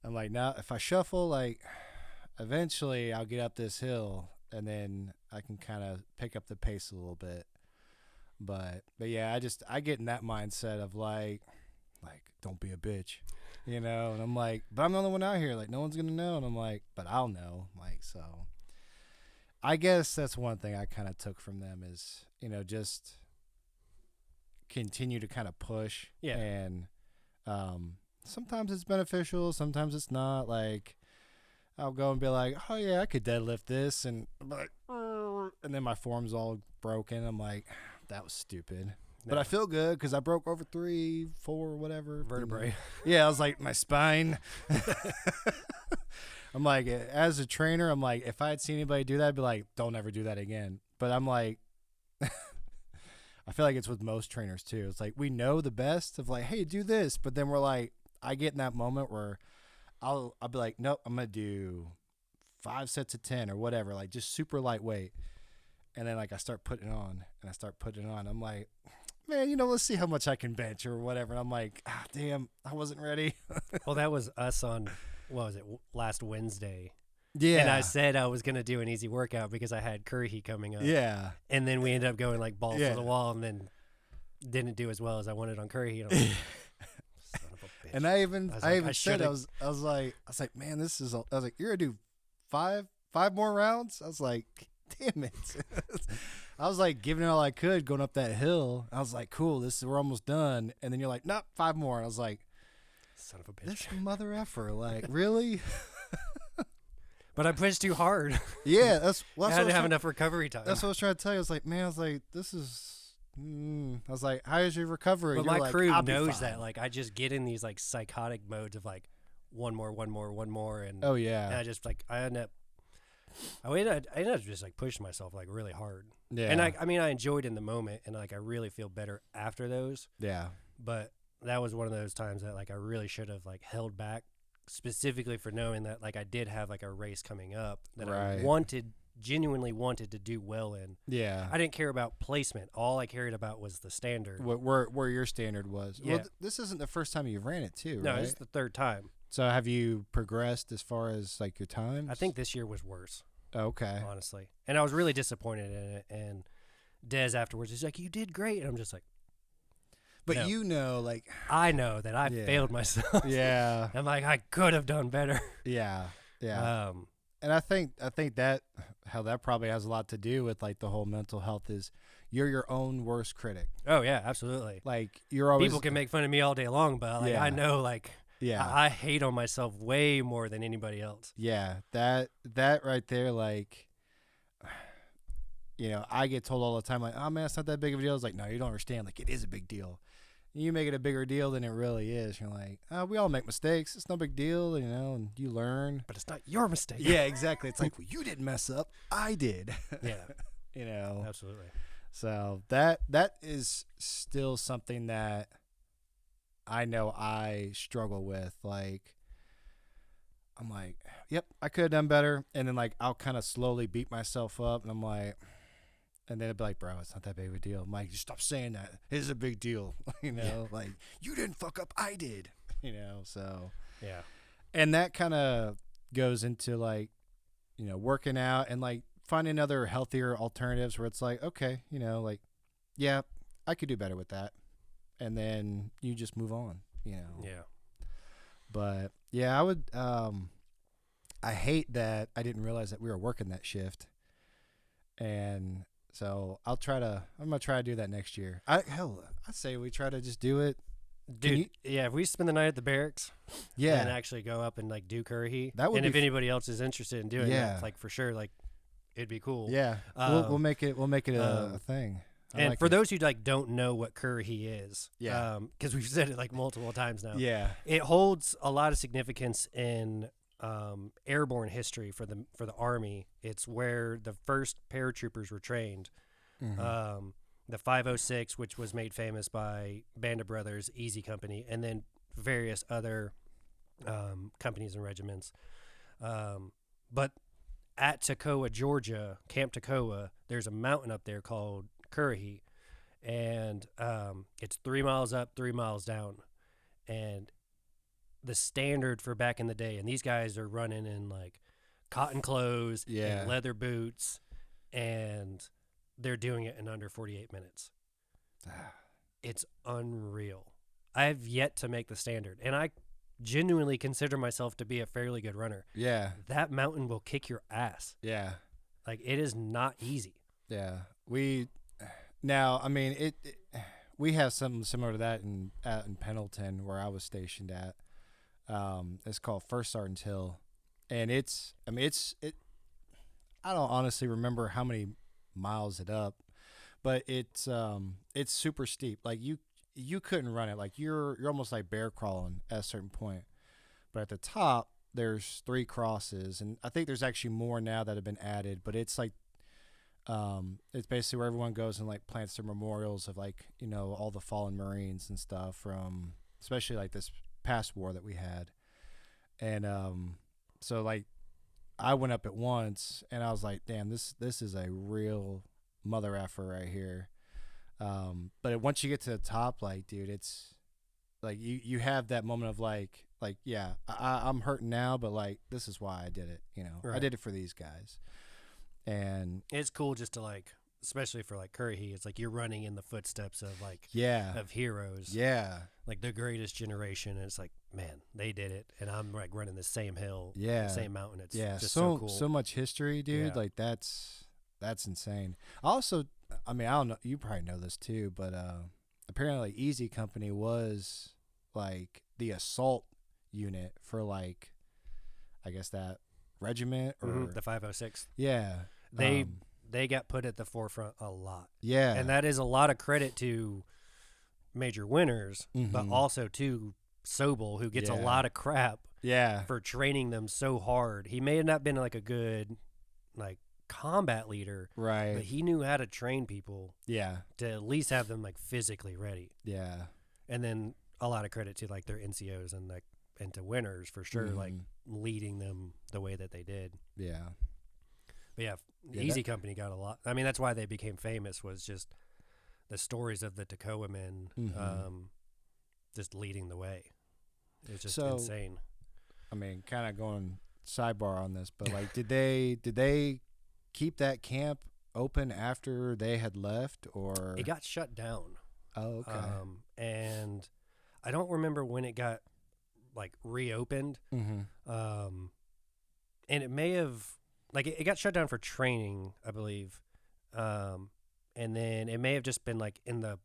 B: I'm like now if I shuffle, like eventually I'll get up this hill, and then I can kind of pick up the pace a little bit. But yeah, I get in that mindset of like don't be a bitch, and I'm like, but I'm the only one out here, like no one's gonna know, and I'm like, but I'll know, like, so I guess that's one thing I kind of took from them is just continue to kind of push, and sometimes it's beneficial, sometimes it's not. Like I'll go and be like, oh yeah, I could deadlift this, and then my form's all broken. I'm like, that was stupid. But I feel good because I broke over 3, 4, whatever
A: vertebrae.
B: Yeah, I was like, my spine. I'm like, as a trainer, I'm like, if I had seen anybody do that, I'd be like, don't ever do that again. But I'm like, I feel like it's with most trainers too. It's like we know the best of like, hey, do this, but then we're like, I get in that moment where I'll be like, nope, I'm gonna do 5 sets of 10 or whatever, like just super lightweight. And then like I start putting it on, I'm like, man, let's see how much I can bench or whatever. And I'm like, damn, I wasn't ready.
A: Well, that was us on, what was it, last Wednesday.
B: Yeah.
A: And I said I was going to do an easy workout because I had Currahee coming up.
B: Yeah.
A: And then we ended up going like balls to the wall and then didn't do as well as I wanted on Currahee. And I'm like, son of a bitch.
B: And I even said, I was like, man, I was like, you're going to do five more rounds? I was like, damn it. I was like giving it all I could going up that hill. I was like, cool, we're almost done. And then you're like, nope, 5 more. And I was like,
A: son of a bitch.
B: This mother effer, like, really?
A: But I pushed too hard.
B: Yeah,
A: I had to have enough recovery time.
B: That's what I was trying to tell you. I was like, man, this is. I was like, how is your recovery?
A: But my crew knows that. Like, I just get in these like psychotic modes of like one more, and
B: oh yeah,
A: and I just like I ended up just like pushing myself like really hard.
B: Yeah,
A: and I mean I enjoyed in the moment, and like I really feel better after those.
B: Yeah,
A: but that was one of those times that like I really should have like held back, specifically for knowing that like I did have like a race coming up that I wanted genuinely wanted to do well in.
B: Yeah.
A: I didn't care about placement. All I cared about was the standard.
B: Where your standard was.
A: Yeah.
B: Well, this isn't the first time you've ran it too,
A: No,
B: right?
A: this is the third time.
B: So have you progressed as far as like your times?
A: I think this year was worse.
B: Okay.
A: Honestly. And I was really disappointed in it. And Des afterwards, he's like, you did great. And I'm just like,
B: But
A: no.
B: you know, like
A: I know that I failed myself.
B: Yeah.
A: I'm like, I could have done better.
B: Yeah. Yeah. And I think that how that probably has a lot to do with like the whole mental health is you're your own worst critic.
A: Oh yeah, absolutely.
B: Like you're always
A: people can make fun of me all day long, but like I know like I hate on myself way more than anybody else.
B: Yeah, that right there, like, you know, I get told all the time, like, oh man, it's not that big of a deal. It's like, no, you don't understand. Like, it is a big deal. You make it a bigger deal than it really is. You're like, oh, we all make mistakes. It's no big deal, you know, and you learn.
A: But it's not your mistake.
B: Yeah, exactly. It's like, well, you didn't mess up. I did.
A: Yeah.
B: You know.
A: Absolutely.
B: So that is still something that I know I struggle with. Like, I'm like, yep, I could have done better. And then, like, I'll kind of slowly beat myself up. And I'm like, and then it'd be like, bro, it's not that big of a deal. I'm like, just stop saying that. It is a big deal. You know, like, you didn't fuck up. I did. You know, so.
A: Yeah.
B: And that kind of goes into, like, you know, working out and, like, finding other healthier alternatives where it's like, okay, you know, like, yeah, I could do better with that. And then you just move on, you know.
A: Yeah.
B: But yeah, I would I hate that I didn't realize that we were working that shift. And so I'm gonna try to do that next year. I say we try to just do it.
A: Dude, yeah, if we spend the night at the barracks and
B: Yeah.
A: actually go up and like do Currahee,
B: That would
A: and
B: be
A: if anybody else is interested in doing
B: Yeah.
A: that, like for sure, like it'd be cool.
B: Yeah. We'll make it a thing.
A: And for those who like don't know what Currahee is,
B: Yeah.
A: because we've said it like multiple times now.
B: Yeah.
A: It holds a lot of significance in airborne history for the Army. It's where the first paratroopers were trained.
B: Mm-hmm.
A: The 506, which was made famous by Band of Brothers, Easy Company, and then various other companies and regiments. But at Toccoa, Georgia, Camp Toccoa, there's a mountain up there called Currahee, and it's 3 miles up, 3 miles down. And the standard for back in the day, and these guys are running in like cotton clothes and leather boots, and they're doing it in under 48 minutes. It's unreal. I've yet to make the standard, and I genuinely consider myself to be a fairly good runner.
B: Yeah.
A: That mountain will kick your ass.
B: Yeah.
A: Like, it is not easy.
B: Yeah. We have something similar to that in Pendleton, where I was stationed at. It's called First Sergeant's Hill, and I don't honestly remember how many miles it up, but it's super steep. Like you couldn't run it. Like you're almost like bear crawling at a certain point. But at the top there's 3 crosses, and I think there's actually more now that have been added, but it's like it's basically where everyone goes and like plants their memorials of, like, you know, all the fallen Marines and stuff from especially like this past war that we had. And so like I went up at once and I was like, damn, this is a real mother effer right here. But once you get to the top, like, dude, it's like you have that moment of like yeah, I'm hurting now, but like this is why I did it, you know.
A: Right.
B: I did it for these guys. And
A: it's cool just to like, especially for like Currahee, it's like you're running in the footsteps of like of heroes.
B: Yeah.
A: Like the greatest generation, and it's like, man, they did it, and I'm like running the same hill, same mountain. It's just so cool.
B: So much history, dude.
A: Yeah.
B: Like that's insane. Also, I mean, I don't know, you probably know this too, but apparently Easy Company was like the assault unit for like, I guess that regiment or
A: the 506.
B: Yeah.
A: They got put at the forefront a lot.
B: Yeah.
A: And that is a lot of credit to Major Winters, but also to Sobel, who gets a lot of crap for training them so hard. He may have not been like a good like combat leader,
B: right?
A: But he knew how to train people to at least have them like physically ready.
B: Yeah.
A: And then a lot of credit to like their NCOs and like and to Winters for sure, like leading them the way that they did.
B: Yeah.
A: But yeah,
B: Yeah,
A: Easy Company got a lot. I mean, that's why they became famous, was just the stories of the Toccoa men just leading the way. It was just insane.
B: I mean, kind of going sidebar on this, but like, did they keep that camp open after they had left, or
A: it got shut down?
B: Oh, okay.
A: And I don't remember when it got like reopened. And it may have like it got shut down for training, I believe. And then it may have just been like in the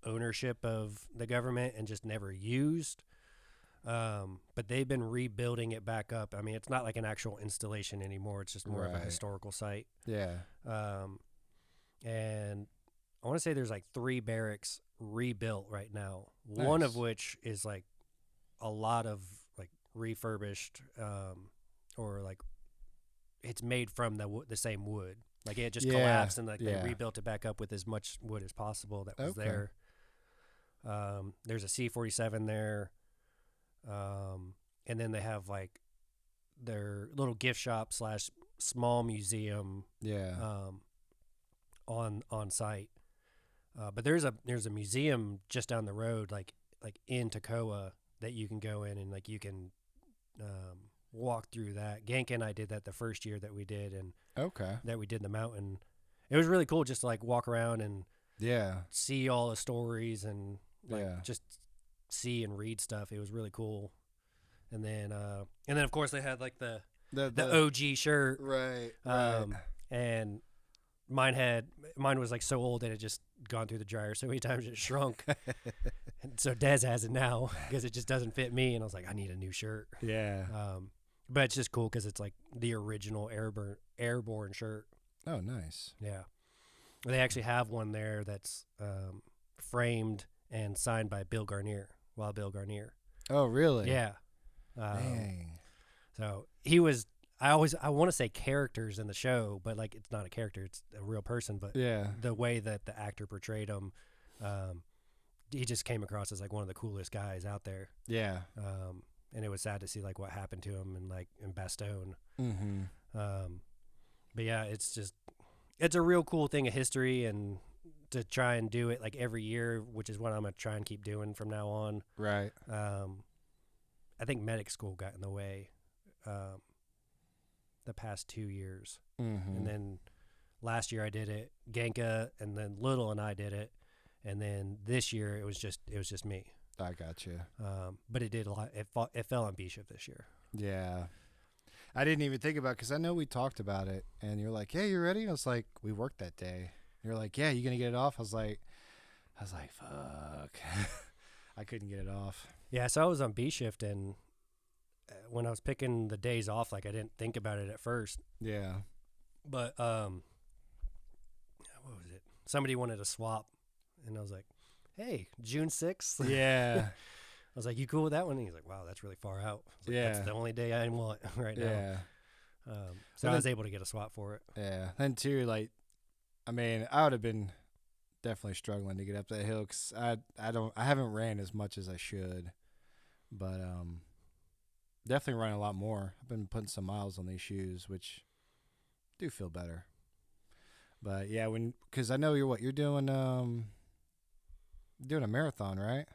A: ownership of the government and just never used. But they've been rebuilding it back up. I mean, it's not like an actual installation anymore. It's just more of a historical site.
B: Yeah.
A: And I want to say there's like 3 barracks rebuilt right now.
B: Nice.
A: One of which is like a lot of like refurbished, or like it's made from the same wood. Like it just collapsed and like they rebuilt it back up with as much wood as possible that was there. There's a C-47 there. And then they have like their little gift shop / small museum. On site. But there's a museum just down the road, like in Toccoa, that you can go in and like you can walk through that. Gank and I did that the first year that we did, and that we did the mountain. It was really cool just to like walk around and see all the stories and like just see and read stuff. It was really cool. And then of course they had like the OG shirt,
B: right.
A: And mine was like so old that it just gone through the dryer so many times it shrunk. And so Dez has it now because it just doesn't fit me, and I was like, I need a new shirt. But it's just cool because it's like the original airborne shirt.
B: Oh, nice.
A: Yeah, they actually have one there that's framed and signed by Bill Garnier. Wild Bill Garnier.
B: Oh, really?
A: Yeah.
B: Dang.
A: So he was. I want to say characters in the show, but like it's not a character; it's a real person. But the way that the actor portrayed him, he just came across as like one of the coolest guys out there.
B: Yeah.
A: And it was sad to see like what happened to him in Bastogne. But yeah, it's a real cool thing of history, and to try and do it like every year, which is what I'm gonna try and keep doing from now on.
B: Right.
A: I think medic school got in the way. The past 2 years. And then last year I did it, Genka, and then Little and I did it, and then this year it was just me.
B: I got you.
A: But it did a lot. It fell on B shift this year.
B: Yeah, I didn't even think about it because I know we talked about it, and you're like, "Hey, you ready?" And I was like, "We worked that day." You're like, "Yeah, you gonna get it off?" I was like, "Fuck," I couldn't get it off.
A: Yeah, so I was on B shift, and when I was picking the days off, like I didn't think about it at first.
B: Yeah.
A: But what was it? Somebody wanted to swap, and I was like, "Hey, June 6th."
B: Yeah.
A: I was like, "You cool with that one?" And he's like, "Wow, that's really far out." I was like, that's the only day I want right now.
B: Yeah.
A: So I was able to get a swap for it.
B: Yeah. And too, like, I mean, I would have been definitely struggling to get up that hill because I haven't ran as much as I should, but definitely running a lot more. I've been putting some miles on these shoes, which do feel better. But yeah, because I know you're doing a marathon, right?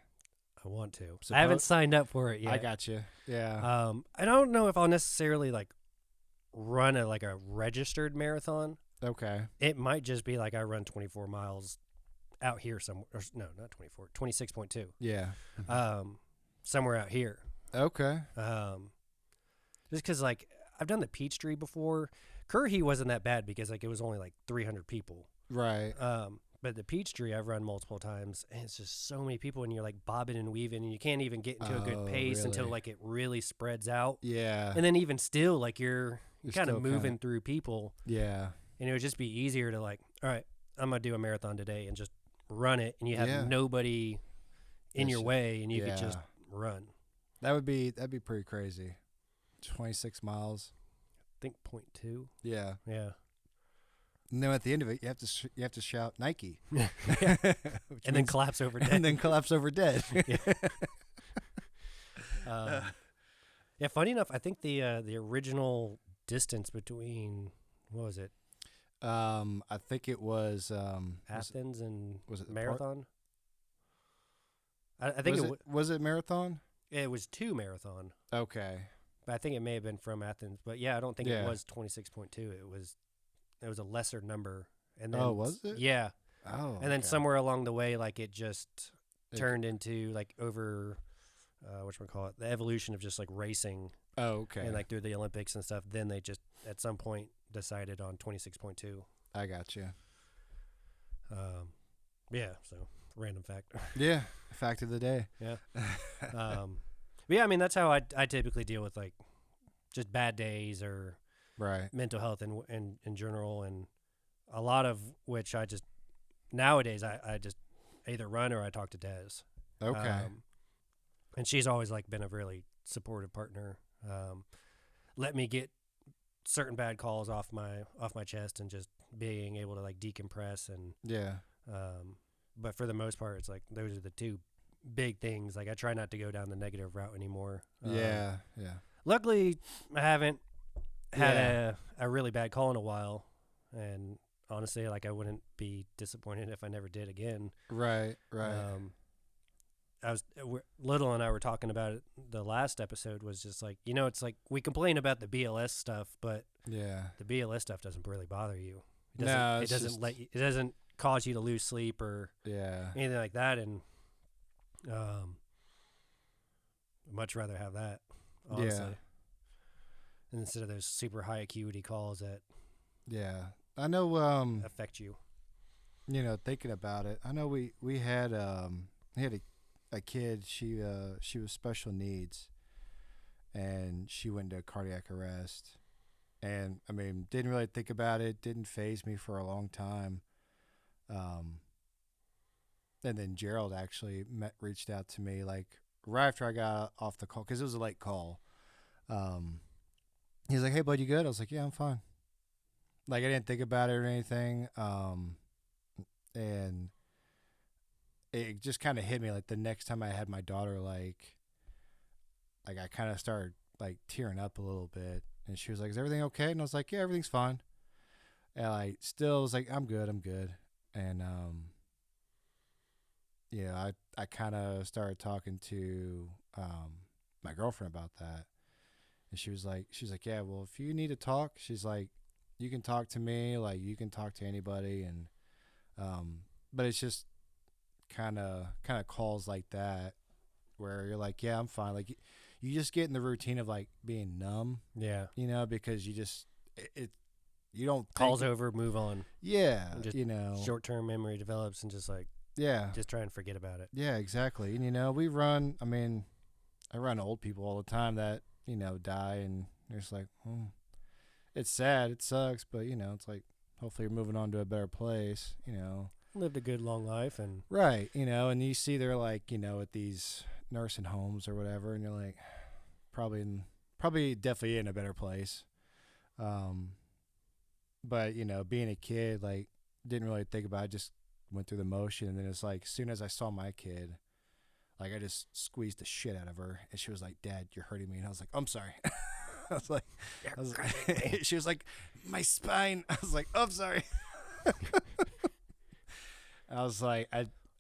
A: I want to. I haven't signed up for it yet.
B: I got you. Yeah.
A: I don't know if I'll necessarily like run a registered marathon.
B: Okay.
A: It might just be like I run 24 miles out here somewhere. Or, no, not 24. 26.2.
B: Yeah.
A: Somewhere out here.
B: Okay.
A: Just because like I've done the Peachtree before. Currahee wasn't that bad because like it was only like 300 people.
B: Right.
A: But the Peachtree I've run multiple times, and it's just so many people, and you're like bobbing and weaving, and you can't even get into a good pace until like it really spreads out.
B: Yeah.
A: And then even still, like you're kind of moving through people.
B: Yeah.
A: And it would just be easier to like, all right, I'm gonna do a marathon today and just run it, and you have nobody in your way, and you could just run.
B: That'd be pretty crazy. 26 miles.
A: I think 0.2.
B: Yeah.
A: Yeah.
B: And then at the end of it, you have to shout Nike,
A: and then collapse over dead.
B: And then collapse over dead.
A: Yeah. Funny enough, I think the original distance between what was it?
B: I think it was
A: Athens and
B: was it
A: marathon? I think
B: was it marathon?
A: it was 2 marathon.
B: Okay.
A: But I think it may have been from Athens. But yeah, I don't think
B: Yeah.
A: it was 26.2. It was a lesser number. And then
B: Oh, was it?
A: Yeah.
B: Oh.
A: And then
B: okay.
A: somewhere along the way, like it just
B: It-
A: turned into like over whatchamacallit, the evolution of just like racing
B: Oh, okay.
A: and like through the Olympics and stuff. Then they just at some point decided on 26.2.
B: I got you.
A: Yeah, so random fact.
B: Yeah, fact of the day.
A: Yeah. But yeah, I mean that's how I typically deal with like just bad days or
B: Right.
A: mental health in general, and a lot of which I just nowadays I just either run or I talk to Des.
B: Okay.
A: And she's always like been a really supportive partner. Let me get certain bad calls off my chest and just being able to like decompress and
B: Yeah.
A: but for the most part it's like those are the two big things. Like I try not to go down the negative route anymore.
B: Yeah.
A: Luckily I haven't had
B: Yeah.
A: a really bad call in a while, and honestly like I wouldn't be disappointed if I never did again.
B: Right.
A: Little and I were talking about it. The last episode was just like, it's like we complain about the BLS stuff, but
B: Yeah.
A: the BLS stuff doesn't really bother you.
B: No,
A: It doesn't it doesn't cause you to lose sleep or
B: Yeah.
A: anything like that. And much rather have that, honestly, instead of those super high acuity calls that
B: I know.
A: affect you.
B: Thinking about it, I know we had a kid. She was special needs, and she went into cardiac arrest. And I mean, didn't really think about it. Didn't faze me for a long time. And then Gerald actually reached out to me like right after I got off the call because it was a late call. He's like, "Hey, bud, you good?" I was like, "Yeah, I'm fine." Like I didn't think about it or anything. And it just kind of hit me like the next time I had my daughter, like I kind of started like tearing up a little bit, and she was like, "Is everything okay?" And I was like, "Yeah, everything's fine." And I still was like, I'm good. And I kind of started talking to my girlfriend about that, and she's like, "Yeah, well, if you need to talk," she's like, "you can talk to me, like you can talk to anybody." And but it's just kind of calls like that where you're like, "Yeah, I'm fine." Like you just get in the routine of like being numb,
A: Yeah.
B: because you just you don't
A: Calls over, move on.
B: Yeah,
A: And just short-term memory develops and just like just try and forget about it.
B: Yeah, exactly. And we run. I mean, I run old people all the time that die, and you're just like, it's sad, it sucks, but it's like hopefully you're moving on to a better place.
A: Lived a good long life and
B: Right. And you see they're like at these nursing homes or whatever, and you're like, probably definitely in a better place. But being a kid, like didn't really think about it, just went through the motion. And then it's like as soon as I saw my kid, like I just squeezed the shit out of her, and she was like, "Dad, you're hurting me." And I was like, "I'm sorry." She was like, "My spine." I was like, "Oh, I'm sorry." I was like,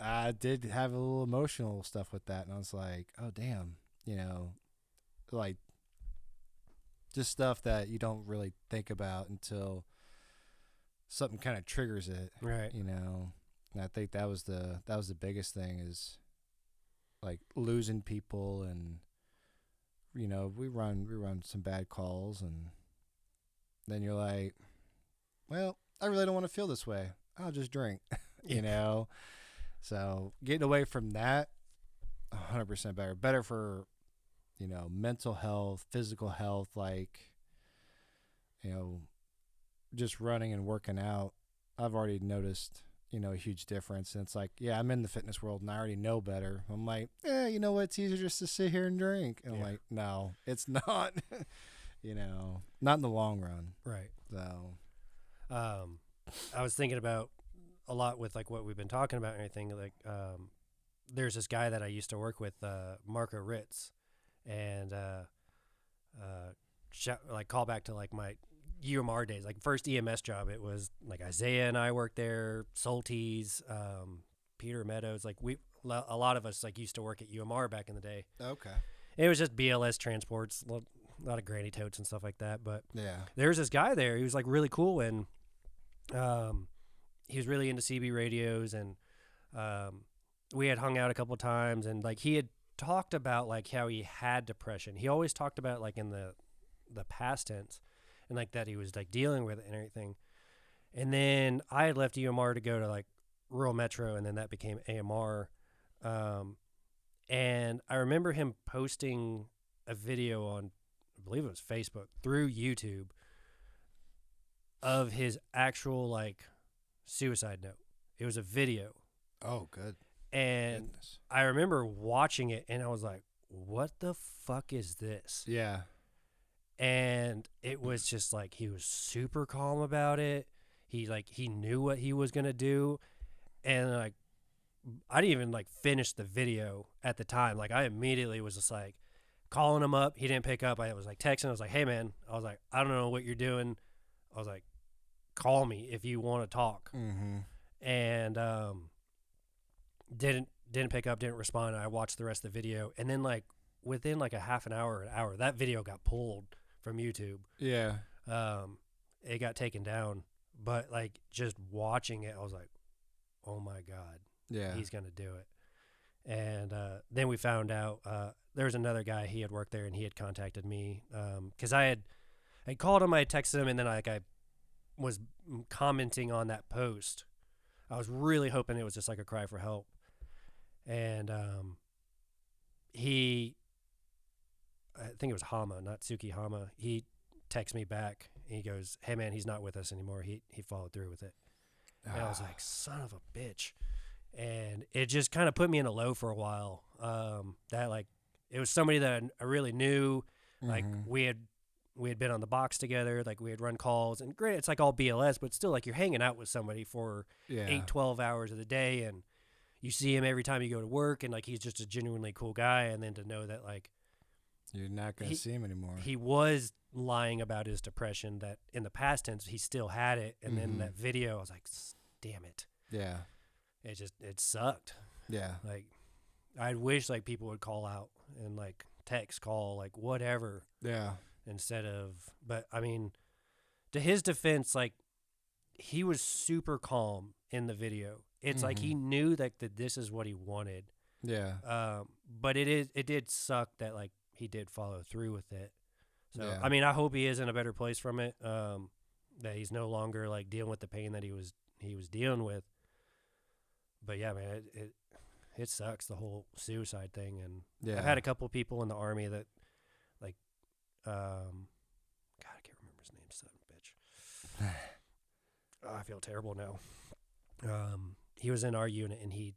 B: I did have a little emotional stuff with that, and I was like, "Oh damn," like just stuff that you don't really think about until something kind of triggers it,
A: right.
B: And I think that was the biggest thing is like losing people, and we run some bad calls, and then you're like, well, I really don't want to feel this way. I'll just drink, So getting away from that, 100% better for mental health, physical health, like just running and working out. I've already noticed a huge difference. And it's like, yeah, I'm in the fitness world and I already know better. I'm like, you know what? It's easier just to sit here and drink. And I'm like, no, it's not, not in the long run.
A: Right.
B: So,
A: I was thinking about a lot with like what we've been talking about and everything. Like, there's this guy that I used to work with, Marco Ritz, and, like call back to like my UMR days, like first EMS job. It was like Isaiah and I worked there, Soltis, Peter Meadows. Like a lot of us like used to work at UMR back in the day.
B: Okay.
A: It was just BLS transports, a lot of granny totes and stuff like that. But
B: Yeah.
A: there was this guy there. He was like really cool, and he was really into CB radios, and we had hung out a couple of times, and like he had talked about like how he had depression. He always talked about like in the past tense, and like that he was like dealing with it and everything. And then I had left UMR to go to like rural metro, and then that became AMR. And I remember him posting a video on, I believe it was Facebook, through YouTube, of his actual like suicide note. It was a video.
B: Oh, good.
A: And
B: Goodness.
A: I remember watching it, and I was like, what the fuck is this?
B: Yeah.
A: And it was just like, he was super calm about it. He knew what he was going to do. And like, I didn't even like finish the video at the time. Like I immediately was just like calling him up. He didn't pick up. I was like texting. I was like, hey man, I was like, I don't know what you're doing. I was like, call me if you want to talk.
B: Mm-hmm.
A: And didn't pick up, didn't respond. I watched the rest of the video, and then like within like a half an hour, that video got pulled from YouTube.
B: Yeah.
A: It got taken down, but like just watching it, I was like, oh my God,
B: Yeah.
A: he's gonna do it. And then we found out there was another guy, he had worked there, and he had contacted me because I called him, I had texted him, and then I was commenting on that post. I was really hoping it was just like a cry for help. And I think it was Hama, not Suki Hama. He texts me back, and he goes, hey man, he's not with us anymore. He followed through with it. And I was like, son of a bitch. And it just kind of put me in a low for a while. That like, it was somebody that I really knew. Like we had been on the box together. Like we had run calls, and granted, it's like all BLS, but still like you're hanging out with somebody for 8-12 hours of the day, and you see him every time you go to work, and like he's just a genuinely cool guy. And then to know that like
B: you're not going to see him anymore.
A: He was lying about his depression, that in the past tense he still had it, and then that video, I was like, damn it.
B: Yeah.
A: It sucked.
B: Yeah.
A: Like I wish like people would call out and like text, call, like whatever.
B: Yeah.
A: Instead of, but I mean, to his defense, like he was super calm in the video. It's like he knew that this is what he wanted.
B: Yeah.
A: But it did suck that like he did follow through with it. So
B: Yeah.
A: I mean, I hope he is in a better place from it. That he's no longer like dealing with the pain that he was dealing with. But yeah, man, it sucks, the whole suicide thing. And
B: Yeah.
A: I've had a couple of people in the Army that like, God, I can't remember his name, son of a bitch. Oh, I feel terrible now. He was in our unit, and he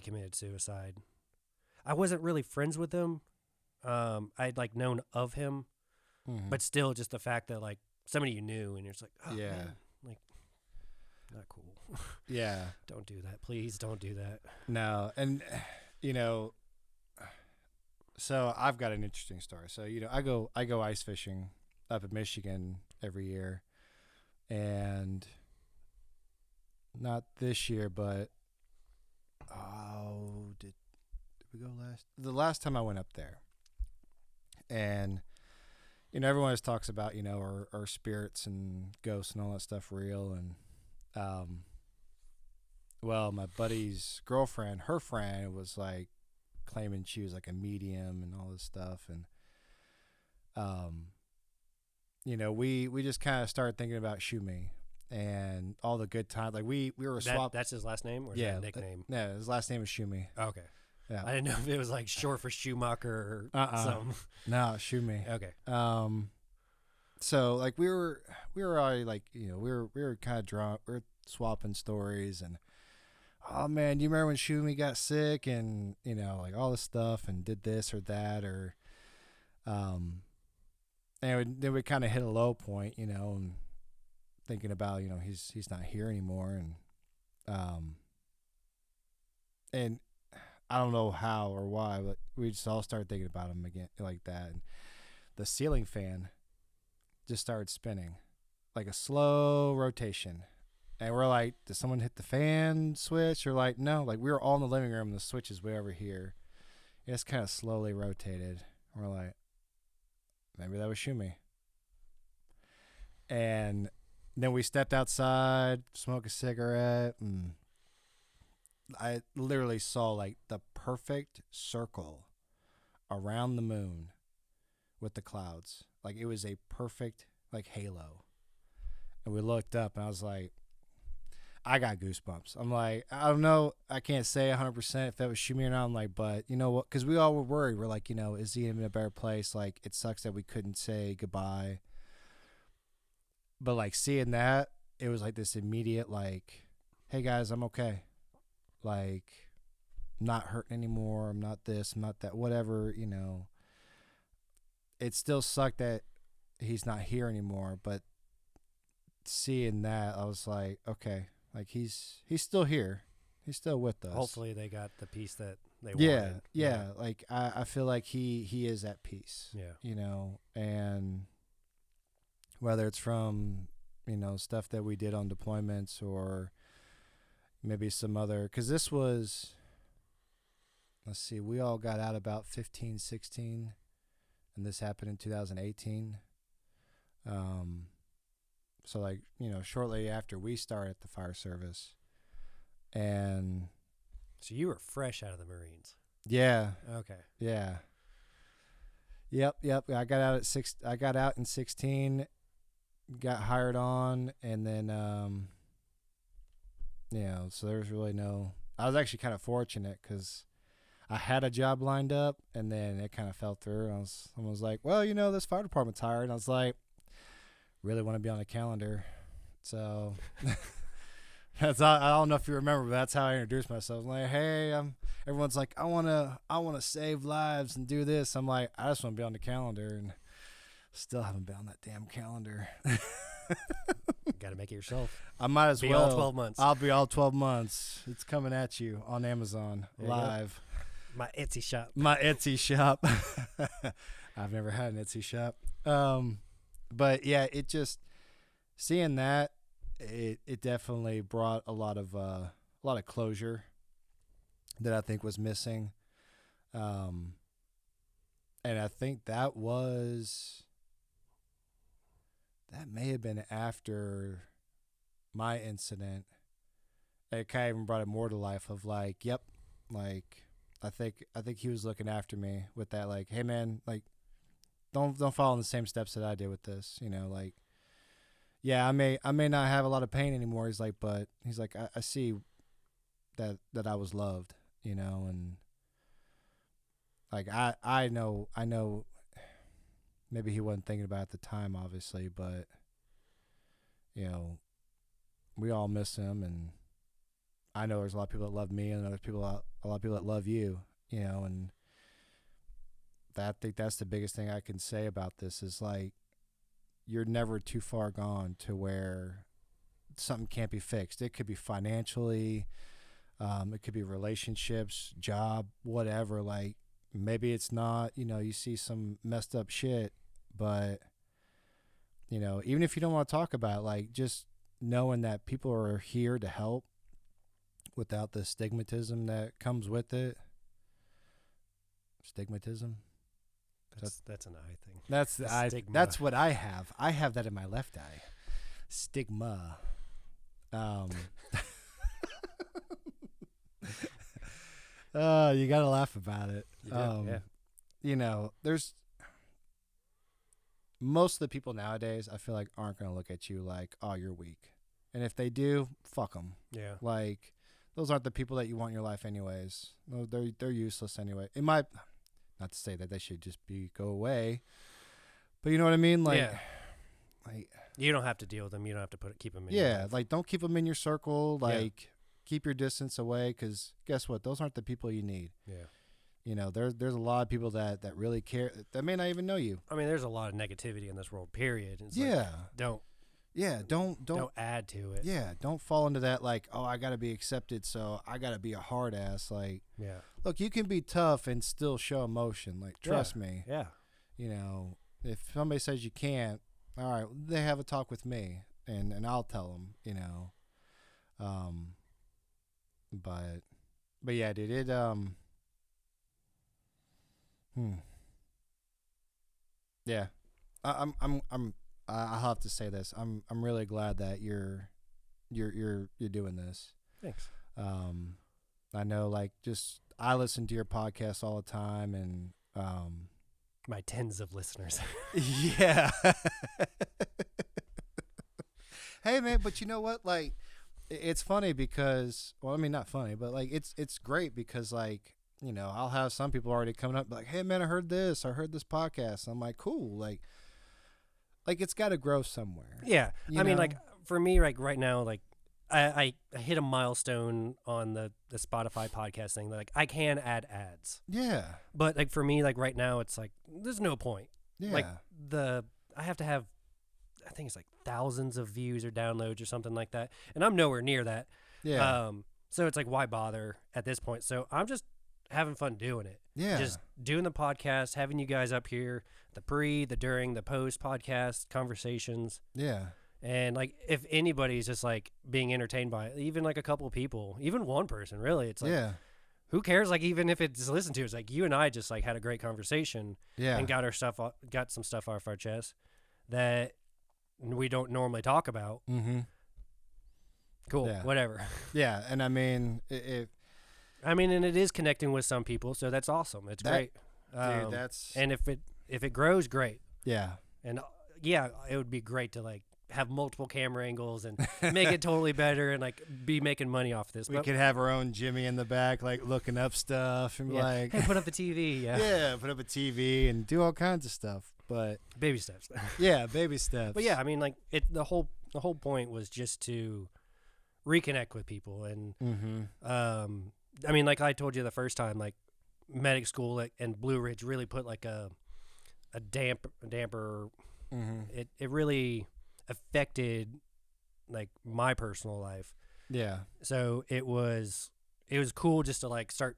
A: committed suicide. I wasn't really friends with him. I'd like known of him, but still, just the fact that like somebody you knew, and you're just like, oh
B: Yeah.
A: man, like not cool.
B: Yeah.
A: Don't do that, please. Don't do that.
B: No, and you know, so I've got an interesting story. So you know, I go ice fishing up in Michigan every year, and not this year, but did we go the last time I went up there? And you know, everyone always talks about, you know, our spirits and ghosts and all that stuff real. And well, my buddy's girlfriend, her friend, was like claiming she was like a medium and all this stuff. And you know, we just kind of started thinking about Shumi and all the good times. Like we were swapped.
A: That's his last name, or is that a nickname?
B: No, his last name is Shumi.
A: Okay.
B: Yeah.
A: I didn't know if it was like short for Schumacher or something.
B: No, Shumi.
A: Okay.
B: So like we were already like, you know, we were kind of drunk. We were swapping stories, and oh man, do you remember when Shumi got sick and, you know, like all this stuff and did this or that, or and then we kind of hit a low point, you know, and thinking about, you know, he's not here anymore, and I don't know how or why, but we just all started thinking about him again like that. And the ceiling fan just started spinning. like a slow rotation. And we're like, did someone hit the fan switch? Or like, no, like we were all in the living room and the switch is way over here. It just kind of slowly rotated. We're like, maybe that was Shumi. And then we stepped outside, smoked a cigarette, and I literally saw like the perfect circle around the moon with the clouds. Like it was a perfect like halo. And we looked up and I was like, I got goosebumps. I'm like, I don't know. I can't say 100% if that was Shumi or not. I'm like, but you know what? Because we all were worried. We're like, you know, is he in a better place? Like, it sucks that we couldn't say goodbye. But like seeing that, it was like this immediate, like, hey guys, I'm okay. Like, I'm not hurting anymore. I'm not this. I'm not that. Whatever, you know. It still sucked that he's not here anymore. But seeing that, I was like, okay. Like he's still here. He's still with us.
A: Hopefully they got the peace that they
B: yeah,
A: wanted.
B: Yeah. Like I feel like he is at peace.
A: Yeah.
B: You know, and whether it's from, you know, stuff that we did on deployments or maybe some other, because this was, let's see, we all got out about 15, 16, and this happened in 2018. So, like, you know, shortly after we started the fire service. And
A: so you were fresh out of the Marines.
B: Yeah.
A: Okay.
B: Yeah. Yep. I got out in 16, got hired on, and then, you know, so there was really no, I was actually kind of fortunate because I had a job lined up, and then it kind of fell through. And someone was like, well, you know, this fire department's hired. And I was like, really want to be on the calendar. So that's I don't know if you remember, but that's how I introduced myself. I'm like, hey, everyone's like, I wanna save lives and do this. I'm like, I just want to be on the calendar, and still haven't been on that damn calendar.
A: Got to make it yourself.
B: I might as
A: be
B: well.
A: All 12 months.
B: I'll be all 12 months. It's coming at you on Amazon live.
A: My Etsy shop.
B: My Etsy shop. I've never had an Etsy shop. But yeah, it just seeing that it definitely brought a lot of closure that I think was missing. And I think that may have been after my incident. It kind of even brought it more to life of like, yep, like I think he was looking after me with that, like, hey man, like don't follow in the same steps that I did with this, you know, like, yeah, I may not have a lot of pain anymore. He's like, but he's like, I see that I was loved, you know, and like I know maybe he wasn't thinking about it at the time, obviously, but you know, we all miss him, and I know there's a lot of people that love me, and there's a lot of people that love you, you know, and I think that's the biggest thing I can say about this is like, you're never too far gone to where something can't be fixed. It could be financially, it could be relationships, job, whatever. Like maybe it's not, you know, you see some messed up shit, but you know, even if you don't want to talk about it, like just knowing that people are here to help without the stigmatism that comes with it. Stigmatism.
A: That's an eye thing.
B: That's what I have. I have that in my left eye. Stigma. You gotta laugh about it.
A: Yeah.
B: You know, there's most of the people nowadays, I feel like, aren't gonna look at you like, oh, you're weak, and if they do, fuck them.
A: Yeah.
B: Like those aren't the people that you want in your life, anyways. No, they're useless anyway. It might. Not to say that they should just go away, but you know what I mean? Like,
A: yeah. Like you don't have to deal with them. You don't have to keep them in.
B: Yeah, like don't keep them in your circle. Like keep your distance away, because guess what? Those aren't the people you need.
A: Yeah.
B: You know, there's a lot of people that really care that may not even know you.
A: I mean, there's a lot of negativity in this world. Period. It's
B: yeah.
A: Like, don't
B: add
A: to it.
B: Yeah, don't fall into that like, oh, I got to be accepted, so I got to be a hard ass. Like,
A: yeah.
B: Look, you can be tough and still show emotion. Like, trust me.
A: Yeah.
B: You know, if somebody says you can't, all right, they have a talk with me, and I'll tell them, you know. But yeah, dude, it yeah, I'll have to say this. I'm really glad that you're doing this.
A: Thanks.
B: I know, like, just I listen to your podcast all the time, and
A: my tens of listeners.
B: yeah. Hey man, but you know what? Like, it's funny because, well, I mean, not funny, but like, it's great because, like, you know, I'll have some people already coming up like, hey man, I heard this podcast. I'm like, cool, like it's got to grow somewhere.
A: Yeah,
B: I
A: mean, like, for me, like, right now, like, I hit a milestone on the Spotify podcast thing. Like, I can add ads.
B: Yeah.
A: But, like, for me, like, right now, it's like, there's no point.
B: Yeah.
A: Like, I have to have, I think it's like thousands of views or downloads or something like that. And I'm nowhere near that.
B: Yeah.
A: So it's like, why bother at this point? So I'm just having fun doing it.
B: Yeah.
A: Just doing the podcast, having you guys up here, the pre, the during, the post podcast conversations.
B: Yeah.
A: And, like, if anybody's just, like, being entertained by it, even, like, a couple of people, even one person, really, it's like,
B: yeah.
A: Who cares? Like, even if it's listened to, it's like you and I just, like, had a great conversation.
B: Yeah.
A: And got some stuff off our chest that we don't normally talk about.
B: Mm-hmm.
A: Cool.
B: Yeah.
A: Whatever.
B: Yeah. And I mean,
A: and it is connecting with some people, so that's awesome. It's great.
B: Dude, that's...
A: And if it grows, great.
B: Yeah.
A: And, yeah, it would be great to, like, have multiple camera angles and make it totally better and, like, be making money off this.
B: We could have our own Jimmy in the back, like, looking up stuff and like,
A: hey, put up the TV. Yeah.
B: Yeah, put up a TV and do all kinds of stuff. But
A: baby steps.
B: Yeah, baby steps.
A: But yeah, I mean, like, the whole point was just to reconnect with people. And I mean, like I told you the first time, like, medic school and Blue Ridge really put like a damper. It really affected, like, my personal life.
B: Yeah.
A: So it was cool just to, like, start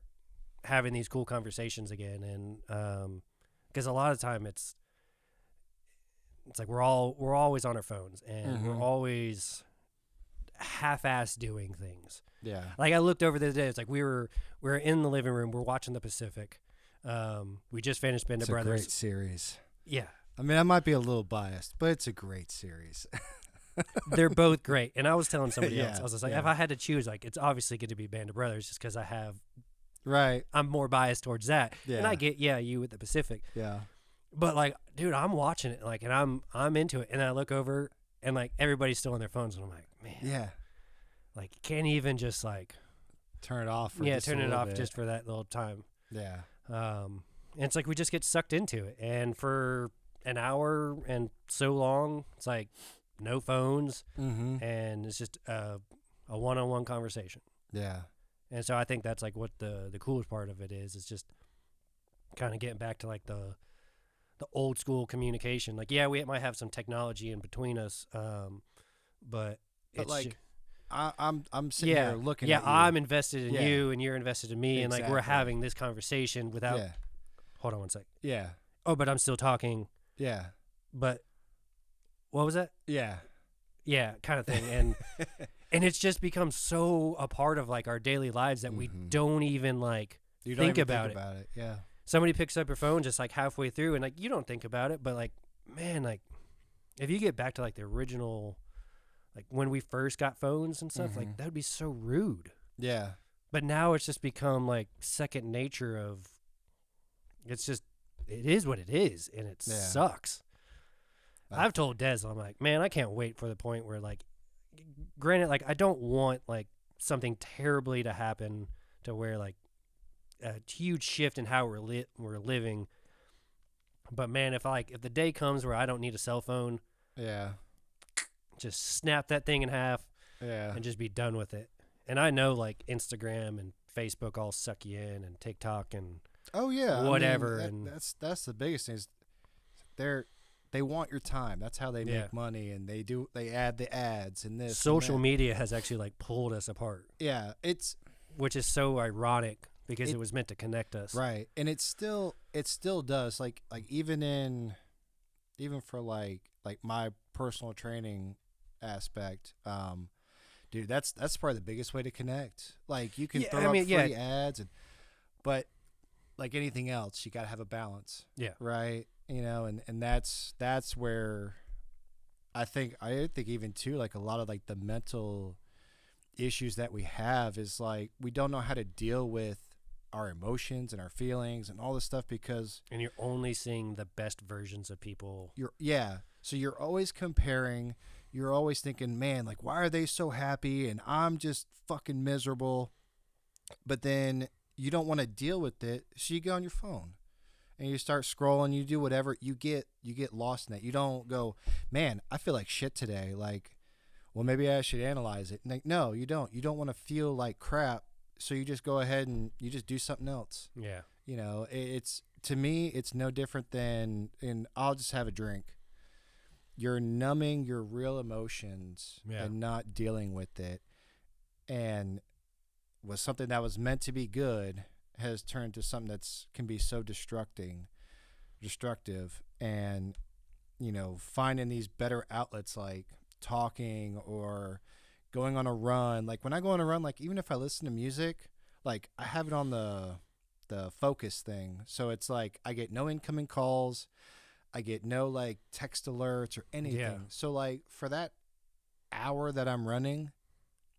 A: having these cool conversations again. And because a lot of time it's like we're always on our phones and we're always half-assed doing things.
B: Yeah.
A: Like, I looked over the other day, it's like we were in the living room, we're watching the Pacific. We just finished Band of Brothers.
B: It's a great series.
A: Yeah.
B: I mean, I might be a little biased, but it's a great series.
A: They're both great. And I was telling somebody
B: Yeah,
A: else, I was just like, if I had to choose, like, it's obviously going to be Band of Brothers just because I'm more biased towards that.
B: Yeah.
A: And I get, you with the Pacific.
B: Yeah.
A: But, like, dude, I'm watching it, like, and I'm into it. And I look over and, like, everybody's still on their phones. And I'm like, man.
B: Yeah.
A: Like, you can't even just, like,
B: turn it off.
A: Turn it off just for that little time.
B: Yeah.
A: And it's like we just get sucked into it. And for an hour and so long, it's like no phones, and it's just a one-on-one conversation.
B: Yeah.
A: And so I think that's, like, what the coolest part of it is just kind of getting back to, like, the old school communication. Like, yeah, we might have some technology in between us, but it's
B: like, I'm sitting here looking at you.
A: I'm invested in you and you're invested in me.
B: Exactly.
A: And, like, we're having this conversation without hold on one sec.
B: Yeah.
A: Oh, but I'm still talking.
B: Yeah.
A: But what was that?
B: Yeah.
A: Yeah, kind of thing. And and it's just become so a part of, like, our daily lives that we don't even, like, think about it.
B: Yeah.
A: Somebody picks up your phone just, like, halfway through and, like, you don't think about it, but, like, man, like, if you get back to, like, the original, like, when we first got phones and stuff, like, that would be so rude.
B: Yeah.
A: But now it's just become, like, second nature of, it's just, it is what it is, and it sucks. I've told Des, I'm like, man, I can't wait for the point where, like, granted, like, I don't want, like, something terribly to happen to where, like, a huge shift in how we're living. But, man, if the day comes where I don't need a cell phone, just snap that thing in half and just be done with it. And I know, like, Instagram and Facebook all suck you in, and TikTok and whatever.
B: I mean, that's the biggest thing is they want your time. That's how they make money, and they add the ads and this.
A: Social media has actually, like, pulled us apart.
B: Yeah,
A: which is so ironic because it was meant to connect us.
B: Right. And it still does. Like even for, like, like my personal training aspect, dude, that's probably the biggest way to connect. Like you can throw up free ads, but like anything else, you got to have a balance.
A: Yeah.
B: Right. You know, and that's where I think even too, like a lot of like the mental issues that we have is like we don't know how to deal with our emotions and our feelings and all this stuff because
A: you're only seeing the best versions of people.
B: So you're always comparing. You're always thinking, man, like why are they so happy and I'm just fucking miserable. But then you don't want to deal with it, so you go on your phone and you start scrolling. You do whatever. You get lost in that. You don't go, man, I feel like shit today. Like, well, maybe I should analyze it. Like, no, you don't. You don't want to feel like crap, so you just go ahead and you just do something else.
A: Yeah.
B: You know, it's to me, it's no different than, and I'll just have a drink. You're numbing your real emotions and not dealing with it, and was something that was meant to be good has turned to something that's can be so destructive. And you know, finding these better outlets like talking or going on a run. Like when I go on a run, like even if I listen to music, like I have it on the focus thing, so it's like I get no incoming calls, I get no like text alerts or anything. So like for that hour that I'm running,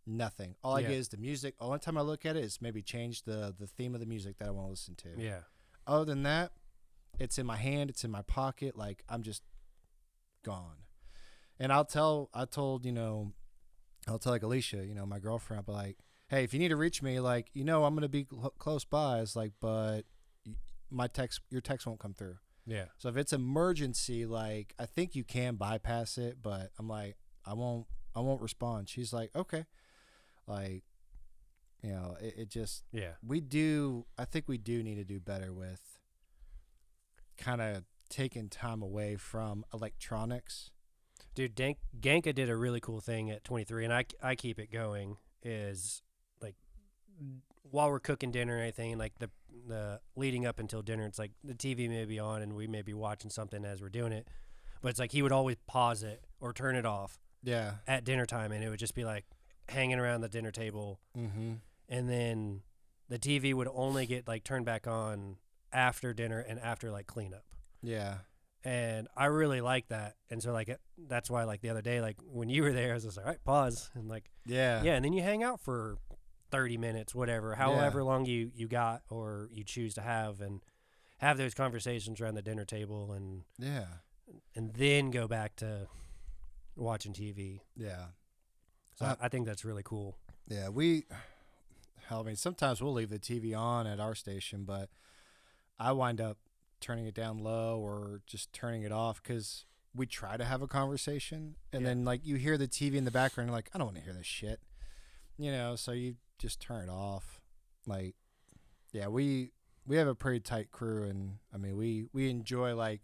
B: nothing. All I get is the music. Only time I look at it is maybe change the theme of the music that I want to listen to.
A: Yeah.
B: Other than that, it's in my hand. It's in my pocket. Like I'm just gone. And I'll tell like Alicia, you know, my girlfriend, I'll be like, hey, if you need to reach me, like, you know, I'm going to be close by. It's like, but your text won't come through.
A: Yeah.
B: So if it's emergency, like, I think you can bypass it, but I'm like, I won't respond. She's like, okay. Like, you know, it just, I think we do need to do better with kind of taking time away from electronics.
A: Dude, Ganka did a really cool thing at 23, and I keep it going, is like while we're cooking dinner and anything, like the leading up until dinner, it's like the TV may be on and we may be watching something as we're doing it, but it's like he would always pause it or turn it off at dinner time, and it would just be like hanging around the dinner table, and then the TV would only get like turned back on after dinner and after like cleanup.
B: Yeah.
A: And I really like that. And so like that's why like the other day, like when you were there, I was just like, all right, pause. And like, and then you hang out for 30 minutes, whatever, however long you got or you choose to have, and have those conversations around the dinner table, and then go back to watching TV. Yeah. So I think that's really cool.
B: Yeah. I mean, sometimes we'll leave the TV on at our station, but I wind up turning it down low or just turning it off because we try to have a conversation, and then like you hear the TV in the background, you're like, I don't want to hear this shit, you know, so you just turn it off. Like, yeah, we have a pretty tight crew, and I mean we enjoy like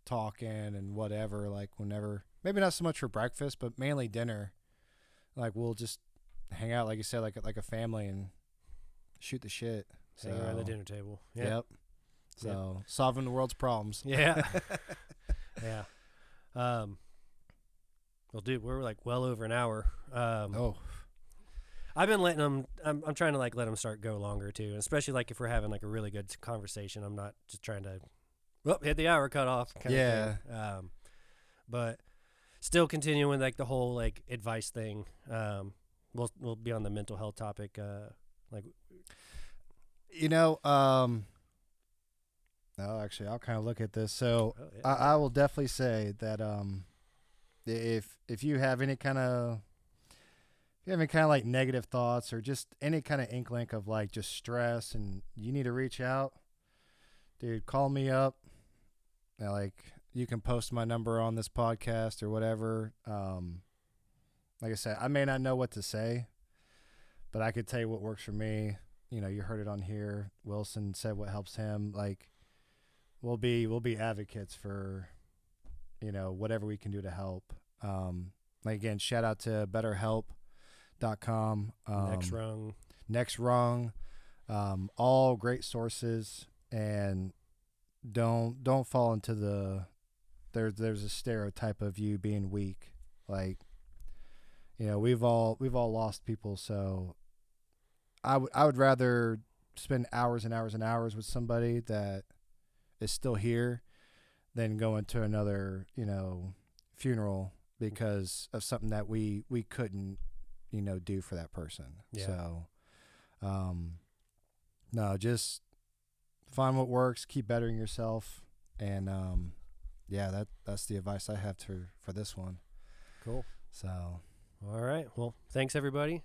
B: talking and whatever, like whenever, maybe not so much for breakfast, but mainly dinner, like we'll just hang out, like you said, like a family, and shoot the shit.
A: Hang around the dinner table.
B: Yep. So solving the world's problems.
A: Yeah. Yeah. Well, dude, we're like well over an hour. I've been letting them, I'm trying to like let them start go longer too. And especially like if we're having like a really good conversation, I'm not just trying to, hit the hour cut off. Kind of thing. But still continuing like the whole like advice thing. We'll be on the mental health topic.
B: No, actually, I'll kind of look at this. So I will definitely say that if you have any kind of like negative thoughts or just any kind of inkling of like just stress and you need to reach out, dude, call me up. Like you can post my number on this podcast or whatever. Like I said, I may not know what to say, but I could tell you what works for me. You know, you heard it on here. Wilson said what helps him. Like, we'll be advocates for, you know, whatever we can do to help. Like again, shout out to BetterHelp.com. Next Rung. All great sources, and don't fall into the there's a stereotype of you being weak. Like, you know, we've all lost people, so I would rather spend hours and hours and hours with somebody that is still here than going to another, you know, funeral because of something that we couldn't, you know, do for that person.
A: Yeah.
B: So, no, just find what works, keep bettering yourself, and yeah, that's the advice I have for this one.
A: Cool.
B: So,
A: all right. Well, thanks everybody.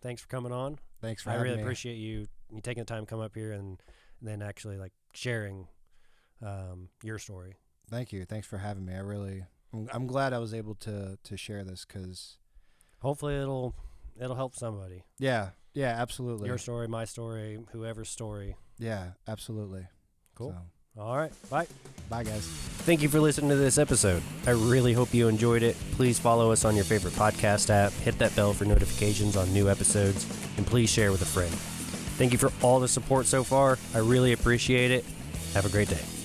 A: Thanks for coming on.
B: Thanks for
A: I
B: having
A: really
B: me.
A: appreciate you taking the time to come up here and then actually like sharing your story.
B: Thank you. Thanks for having me. I'm glad I was able to share this because
A: hopefully it'll help somebody.
B: Yeah, absolutely.
A: Your story, my story, whoever's story.
B: Yeah, absolutely.
A: Cool.
B: So.
A: All right. Bye.
B: Bye, guys.
A: Thank you for listening to this episode. I really hope you enjoyed it. Please follow us on your favorite podcast app, hit that bell for notifications on new episodes, and please share with a friend. Thank you for all the support so far. I really appreciate it. Have a great day.